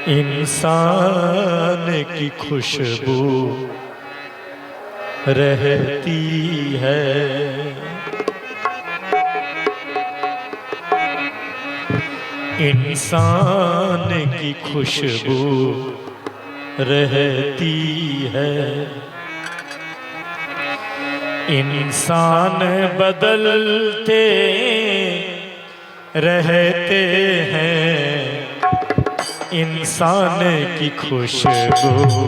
इंसान की खुशबू रहती है, इंसान की खुशबू रहती है। इंसान बदलते रहते हैं, इंसान की खुशबू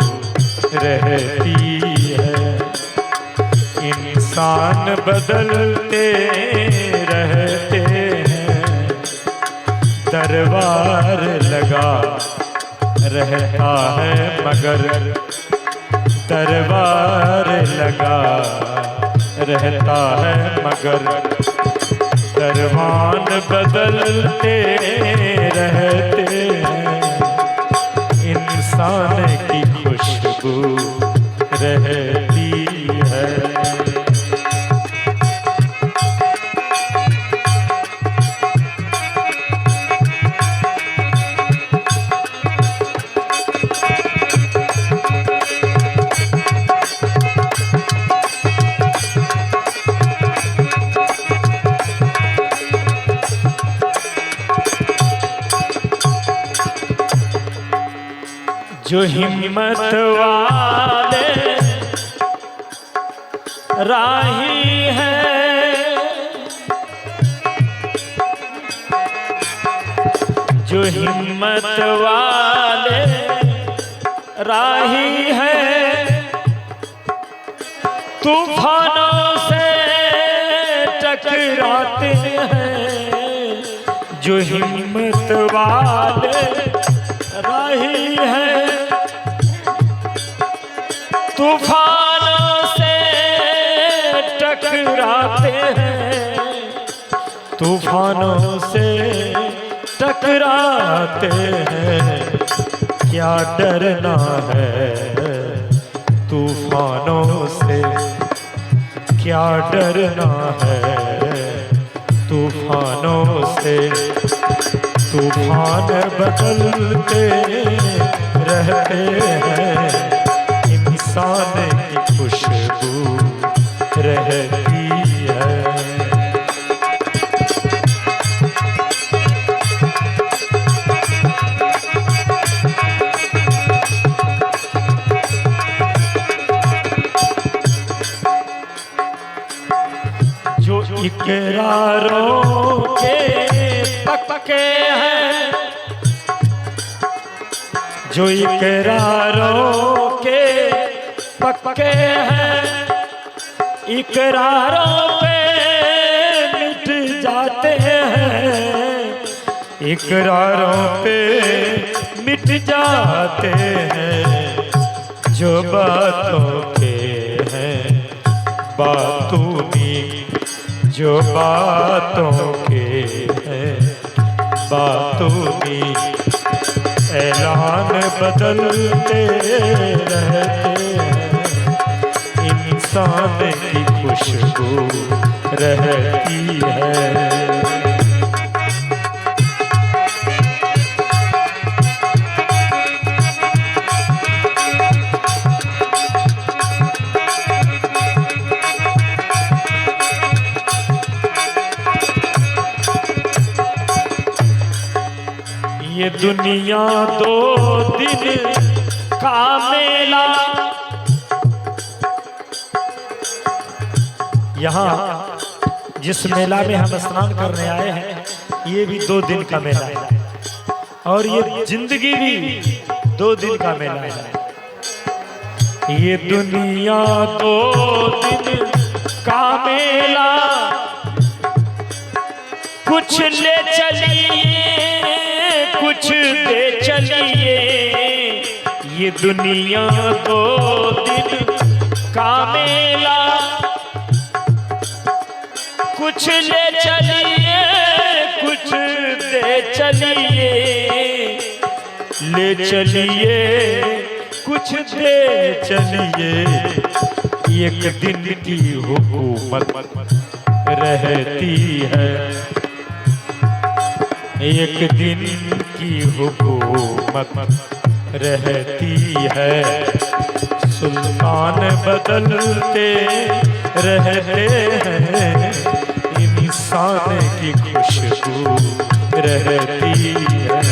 रहती है। इंसान बदलते रहते हैं, दरबार लगा रहता है मगर दरबार लगा रहता है मगर दरबान बदलते रहते हैं, इंसान की खुशबू रहती है। जो हिम्मत वाले राही है, जो हिम्मत वाले राही है, तूफानों से टकराते हैं। जो हिम्मत वाले राही है, तूफानों से टकराते हैं, तूफानों से टकराते हैं। क्या डरना है तूफानों से, क्या डरना है तूफानों से। तूफान बदलते रहते हैं, इंसान की खुशबू रहती है। जो इकरारों के पक्के हैं, जो इकरारों के पक्के हैं, इकरारों पे मिट जाते हैं, इकरारों पे मिट जाते हैं। जो बातों के हैं बातूनी, जो बातों के हैं बातूनी, ऐलान बदलते रहते हैं, इंसान की खुशबू रहती है। ये दुनिया दो दिन का मेला, यहाँ जिस मेला में हम स्नान करने आए हैं, ये भी 2 दिन का मेला है, और ये जिंदगी भी 2 दिन का मेला है। ये दुनिया 2 दिन का मेला, कुछ ले चलिए कुछ दे चलिए। ये दुनिया 2 दिन का मेला, कुछ ले चलिए कुछ दे चलिए, ले चलिए कुछ दे चलिए। एक दिन की हुकूमत रहती है, एक दिन की हुकूमत अजमत रहती है। सुल्तान बदलते रहते हैं, इंसान की खुशबू रहती है।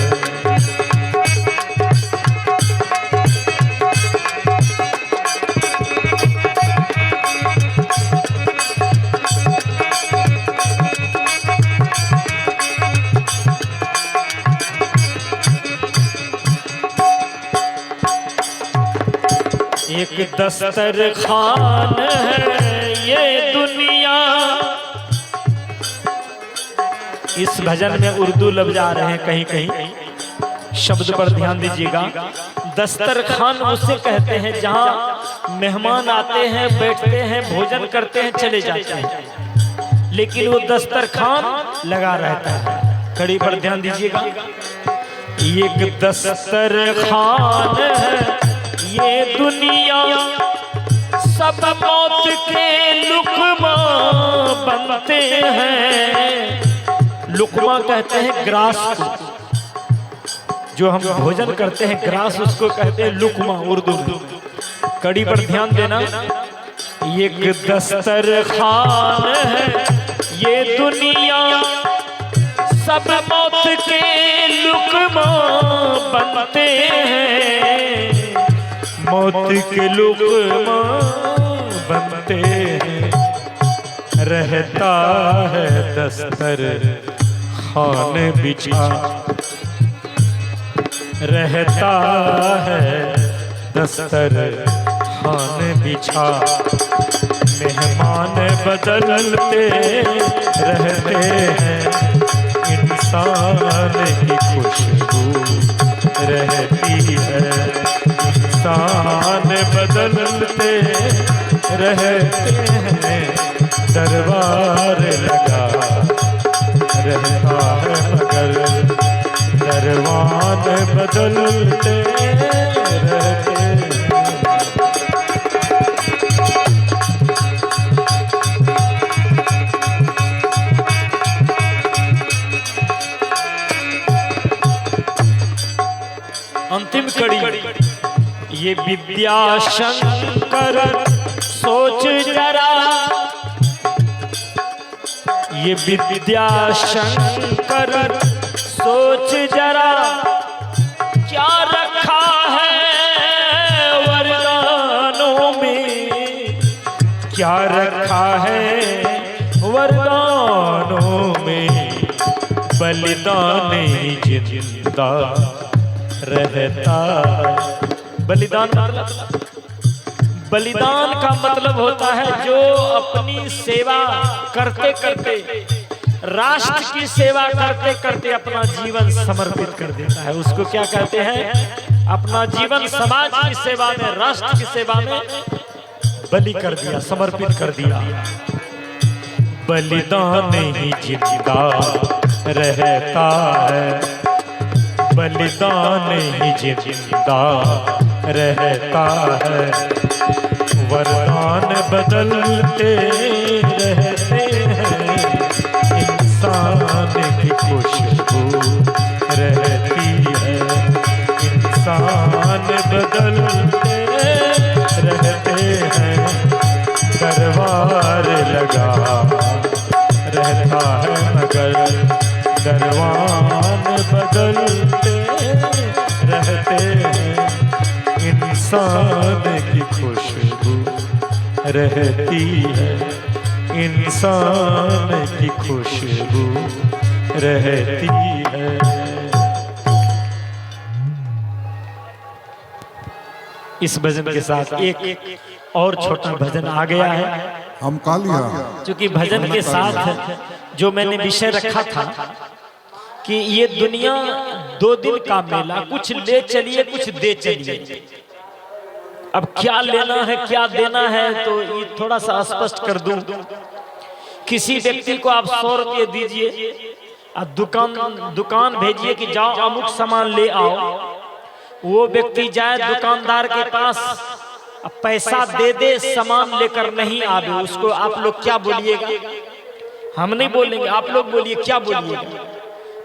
एक दस्तरखान है ये दुनिया। इस भजन में उर्दू लफ्ज आ रहे हैं कहीं कहीं, शब्द पर ध्यान दीजिएगा। दस्तरखान उसे कहते हैं जहां मेहमान आते हैं, बैठते हैं, भोजन करते हैं, चले जाते हैं, लेकिन वो दस्तरखान लगा रहता है। कड़ी पर ध्यान दीजिएगा। एक दस्तरखान है ये दुनिया, सब मौत के लुकमा बनते हैं। लुकमा कहते हैं ग्रास को, जो हम भोजन करते हैं ग्रास, उसको कहते हैं लुकमा उर्दू में। कड़ी पर ध्यान देना। एक दस्तरखान है ये दुनिया, सब मौत के लुकमा बनते हैं। मौत के लुकमा बनते हैं। रहता है दस्तर खाने बिछा, रहता है दस्तर खाने बिछा। मेहमान बदलते रहते हैं, इंसान की खुशबू रहती है। इंसान बदलते रहते हैं, दरबार लगा रहता है मगर दरबार बदलते रहते हैं। अंतिम कड़ी ये विद्या शंकर सोच जरा, ये विद्या शंकर सोच जरा, क्या रखा है वरदानों में, क्या रखा है वरदानों में। बलिदान ही जिंदा रहता। बलिदान बलिदान का मतलब होता है जो अपनी सेवा करते करते, राष्ट्र की सेवा करते करते अपना जीवन समर्पित कर देता है, उसको क्या कहते हैं? अपना जीवन समाज की सेवा में, राष्ट्र की सेवा में बलि कर दिया, समर्पित कर दिया। बलिदान ही जिंदा रहता है, बलिदान ही जिंदा रहता है। वरदान बदलते रहते हैं, इंसान की खुशबू रहती है। इंसान बदलते रहते हैं, दरबार लगा रहता है मगर दरबार बदलते रहते हैं। इंसान की खुशबू रहती है, इंसान की खुशबू रहती है। इस भजन के साथ एक और छोटा भजन आ गया है। हम कालिया, क्योंकि भजन के साथ जो मैंने विषय रखा था कि ये दुनिया 2 दिन का मेला, कुछ ले चलिए कुछ दे चलिए। अब क्या लेना है क्या देना है तो ये थोड़ा सा स्पष्ट कर दूं। किसी व्यक्ति को आप 100 रुपये दीजिए, दुकान भेजिए कि जाओ अमुक सामान ले आओ। वो व्यक्ति जाए दुकानदार के पास, पैसा दे दे, सामान लेकर नहीं आवे, उसको आप लोग क्या बोलिएगा? हम नहीं बोलेंगे, आप लोग बोलिए क्या बोलिएगा?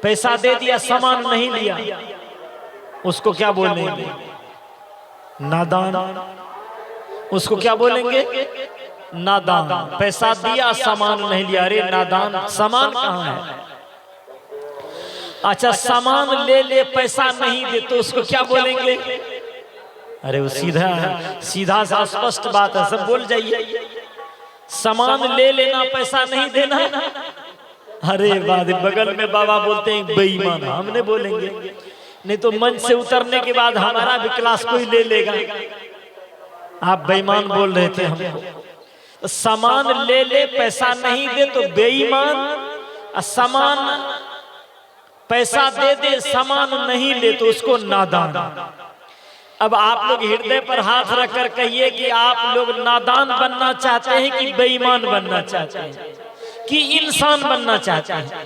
पैसा दे दिया, सामान नहीं लिया, उसको क्या बोलेंगे? नादान। उसको क्या बोलेंगे? नादान। पैसा दिया सामान नहीं लिया, अरे नादान, सामान कहाँ है? अच्छा, सामान ले ले पैसा नहीं दे तो उसको क्या बोलेंगे? अरे वो सीधा है, सीधा सा स्पष्ट बात है, सब बोल जाइए। सामान ले लेना पैसा नहीं देना, अरे बाद बगल में बाबा बोलते हैं बेईमान, हमने बोलेंगे नहीं तो मंच से उतरने के बाद हमारा भी क्लास कोई ले लेगा, आप बेईमान बोल रहे थे हमको। तो सामान ले ले पैसा नहीं दे तो बेईमान, सामान पैसा दे दे सामान नहीं ले तो उसको नादान। अब आप लोग हृदय पर हाथ रखकर कहिए कि आप लोग नादान बनना चाहते हैं कि बेईमान बनना चाहते हैं कि इंसान बनना चाहते हैं?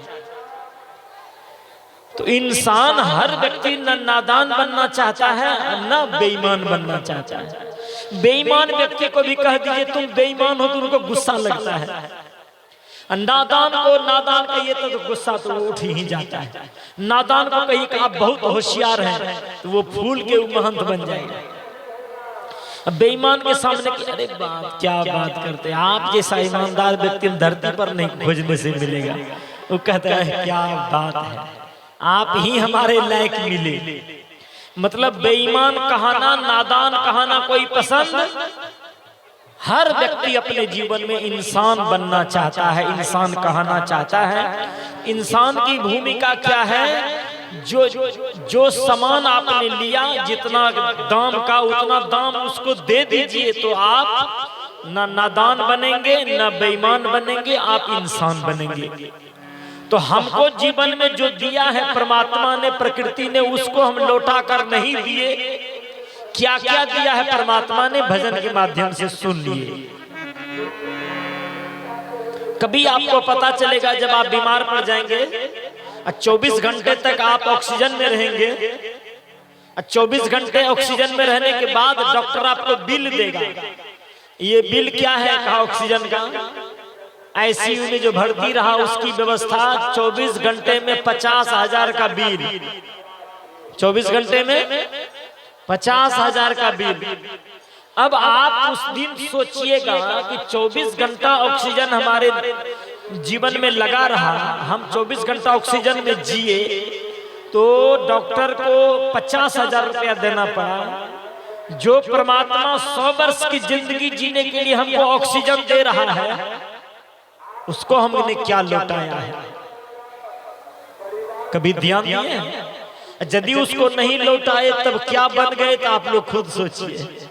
तो इंसान हर व्यक्ति न नादान बनना चाहता है न बेईमान बनना चाहता है। बेईमान व्यक्ति को भी कह दीजिए तुम बेईमान हो तो उनको गुस्सा लगता है, नादान को नादान कहिए तो गुस्सा तो उठ ही जाता है। नादान को कहिए कि आप बहुत होशियार हैं तो वो फूल के महंत बन जाएगा। बेईमान के सामने कि अरे बात क्या बात करते हैं, आप जैसा ईमानदार व्यक्ति धरती पर नहीं खोजने से मिलेगा। वो कहता है क्या बात है, आप ही हमारे लायक मिले। मतलब बेईमान कहाना नादान कहाना कोई पसंद, हर व्यक्ति अपने जीवन में इंसान बनना चाहता है, इंसान कहना चाहता है। इंसान की भूमिका क्या है? जो सामान आपने लिया जितना दाम का उतना दाम उसको दे दीजिए तो आप न नादान बनेंगे न बेईमान बनेंगे, आप इंसान बनेंगे। तो हमको जीवन में जो दिया है परमात्मा ने, प्रकृति ने, उसको हम लौटा कर नहीं दिए। क्या क्या दिया है परमात्मा ने, भजन के माध्यम से सुन लिए। कभी आपको पता चलेगा जब आप बीमार पड़ जाएंगे, 24 घंटे तक आप ऑक्सीजन में रहेंगे, 24 घंटे ऑक्सीजन में रहने के बाद डॉक्टर आपको बिल देगा। ये बिल क्या है? कहा ऑक्सीजन का। आईसीयू में जो भर्ती रहा उसकी व्यवस्था, 24 घंटे में 50,000 का बिल, 24 घंटे में 50,000 का बिल। अब आप उस दिन सोचिएगा कि 24 घंटा ऑक्सीजन हमारे जीवन में लगा रहा, हम 24 घंटा ऑक्सीजन में जिए तो डॉक्टर को 50,000 रुपया देना पड़ा। जो परमात्मा 100 वर्ष की जिंदगी जीने के लिए हमको ऑक्सीजन दे रहा है, उसको हमने क्या लौटाया है? कभी ध्यान दिए? यदि उसको नहीं लौटाए तब क्या बन गए तो आप लोग खुद सोचिए।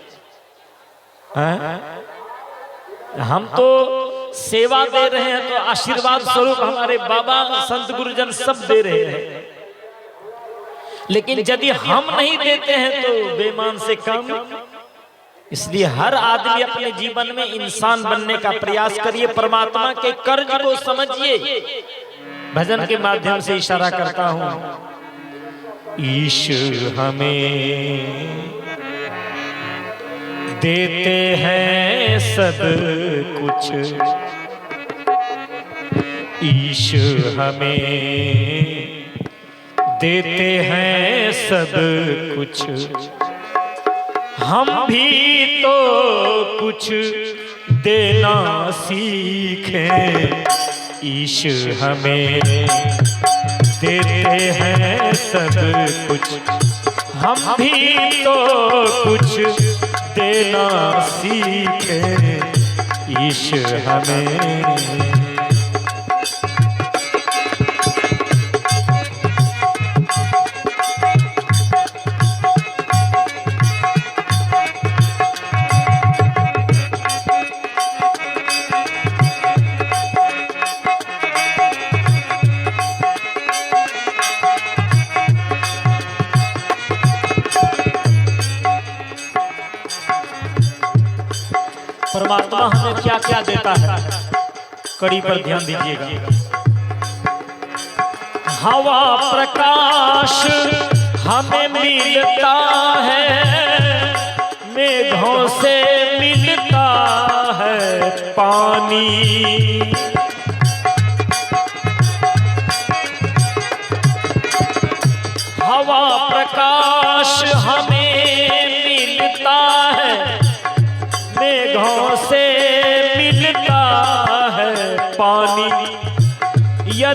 हम तो सेवा दे रहे हैं तो आशीर्वाद स्वरूप हमारे बाबा संत गुरुजन सब दे रहे हैं, लेकिन यदि हम नहीं देते हैं तो बेईमान से कम। इसलिए हर आदमी अपने जीवन में इंसान बनने का प्रयास करिए, परमात्मा के कर्ज को समझिए। भजन के माध्यम से इशारा करता हूं, ईश हमें देते हैं सब कुछ, ईश हमें देते हैं सब कुछ, हम भी तो कुछ देना सीखें। ईश हमें देते हैं सब कुछ, हम भी तो कुछ देना सीखें। ईश हमें परमात्मा हमें क्या क्या देता है, कड़ी पर ध्यान दीजिएगा। हवा प्रकाश हमें मिलता है, मेघों से मिलता है पानी, हवा प्रकाश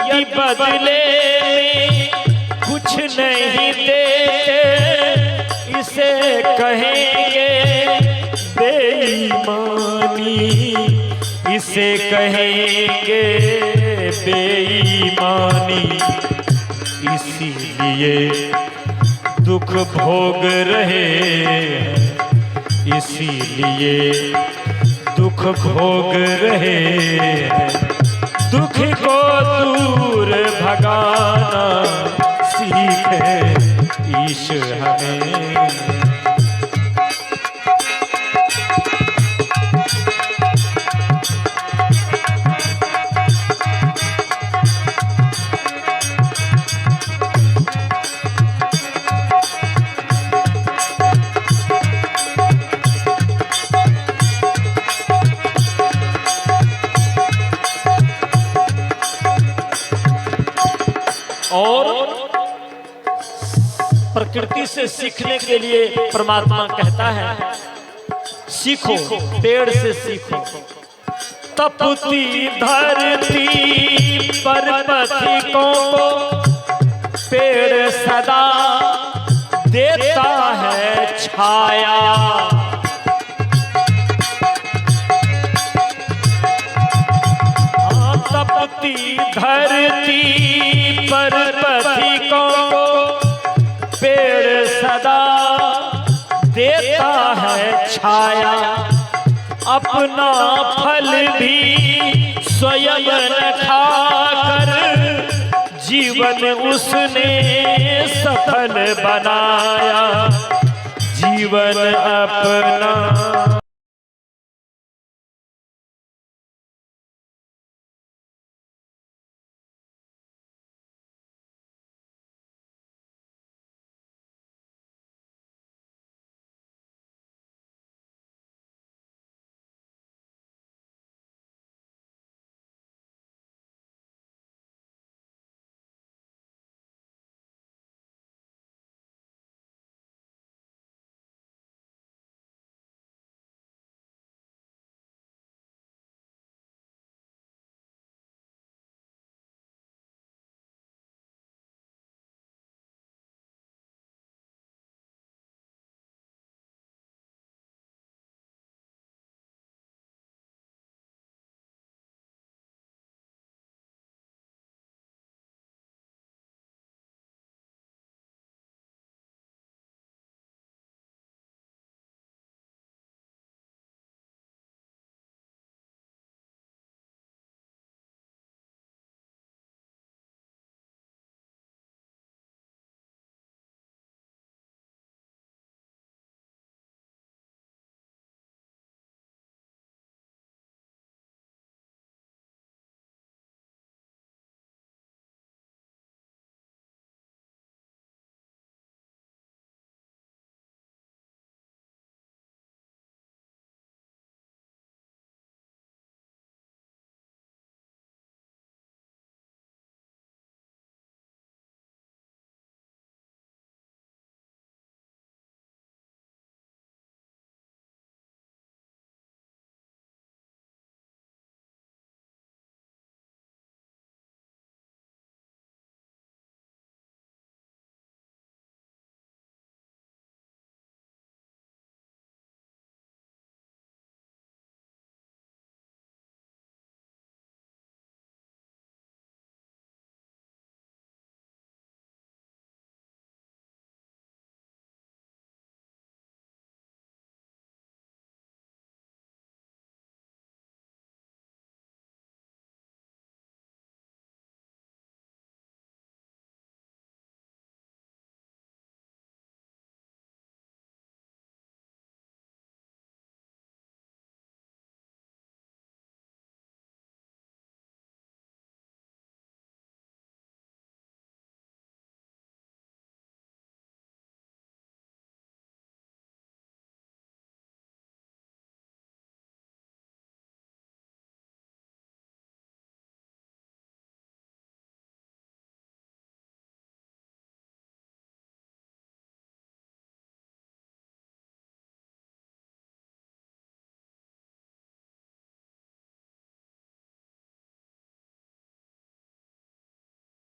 यदि बदले में कुछ नहीं देते इसे कहेंगे बेईमानी, इसे कहेंगे बेईमानी। इसीलिए दुख भोग रहे हैं, इसीलिए दुख भोग रहे हैं। दुख को दूर भगाना सीखे ईश हमें। और प्रकृति से सीखने के लिए परमात्मा कहता है सीखो, पेड़ से सीखो। तपती धरती पर पथिकों को पेड़ सदा देता है छाया। तपती धरती पर पथिकों को पेड़ सदा देता है छाया। अपना फल भी स्वयं न खाकर जीवन उसने सफल बनाया। जीवन अपना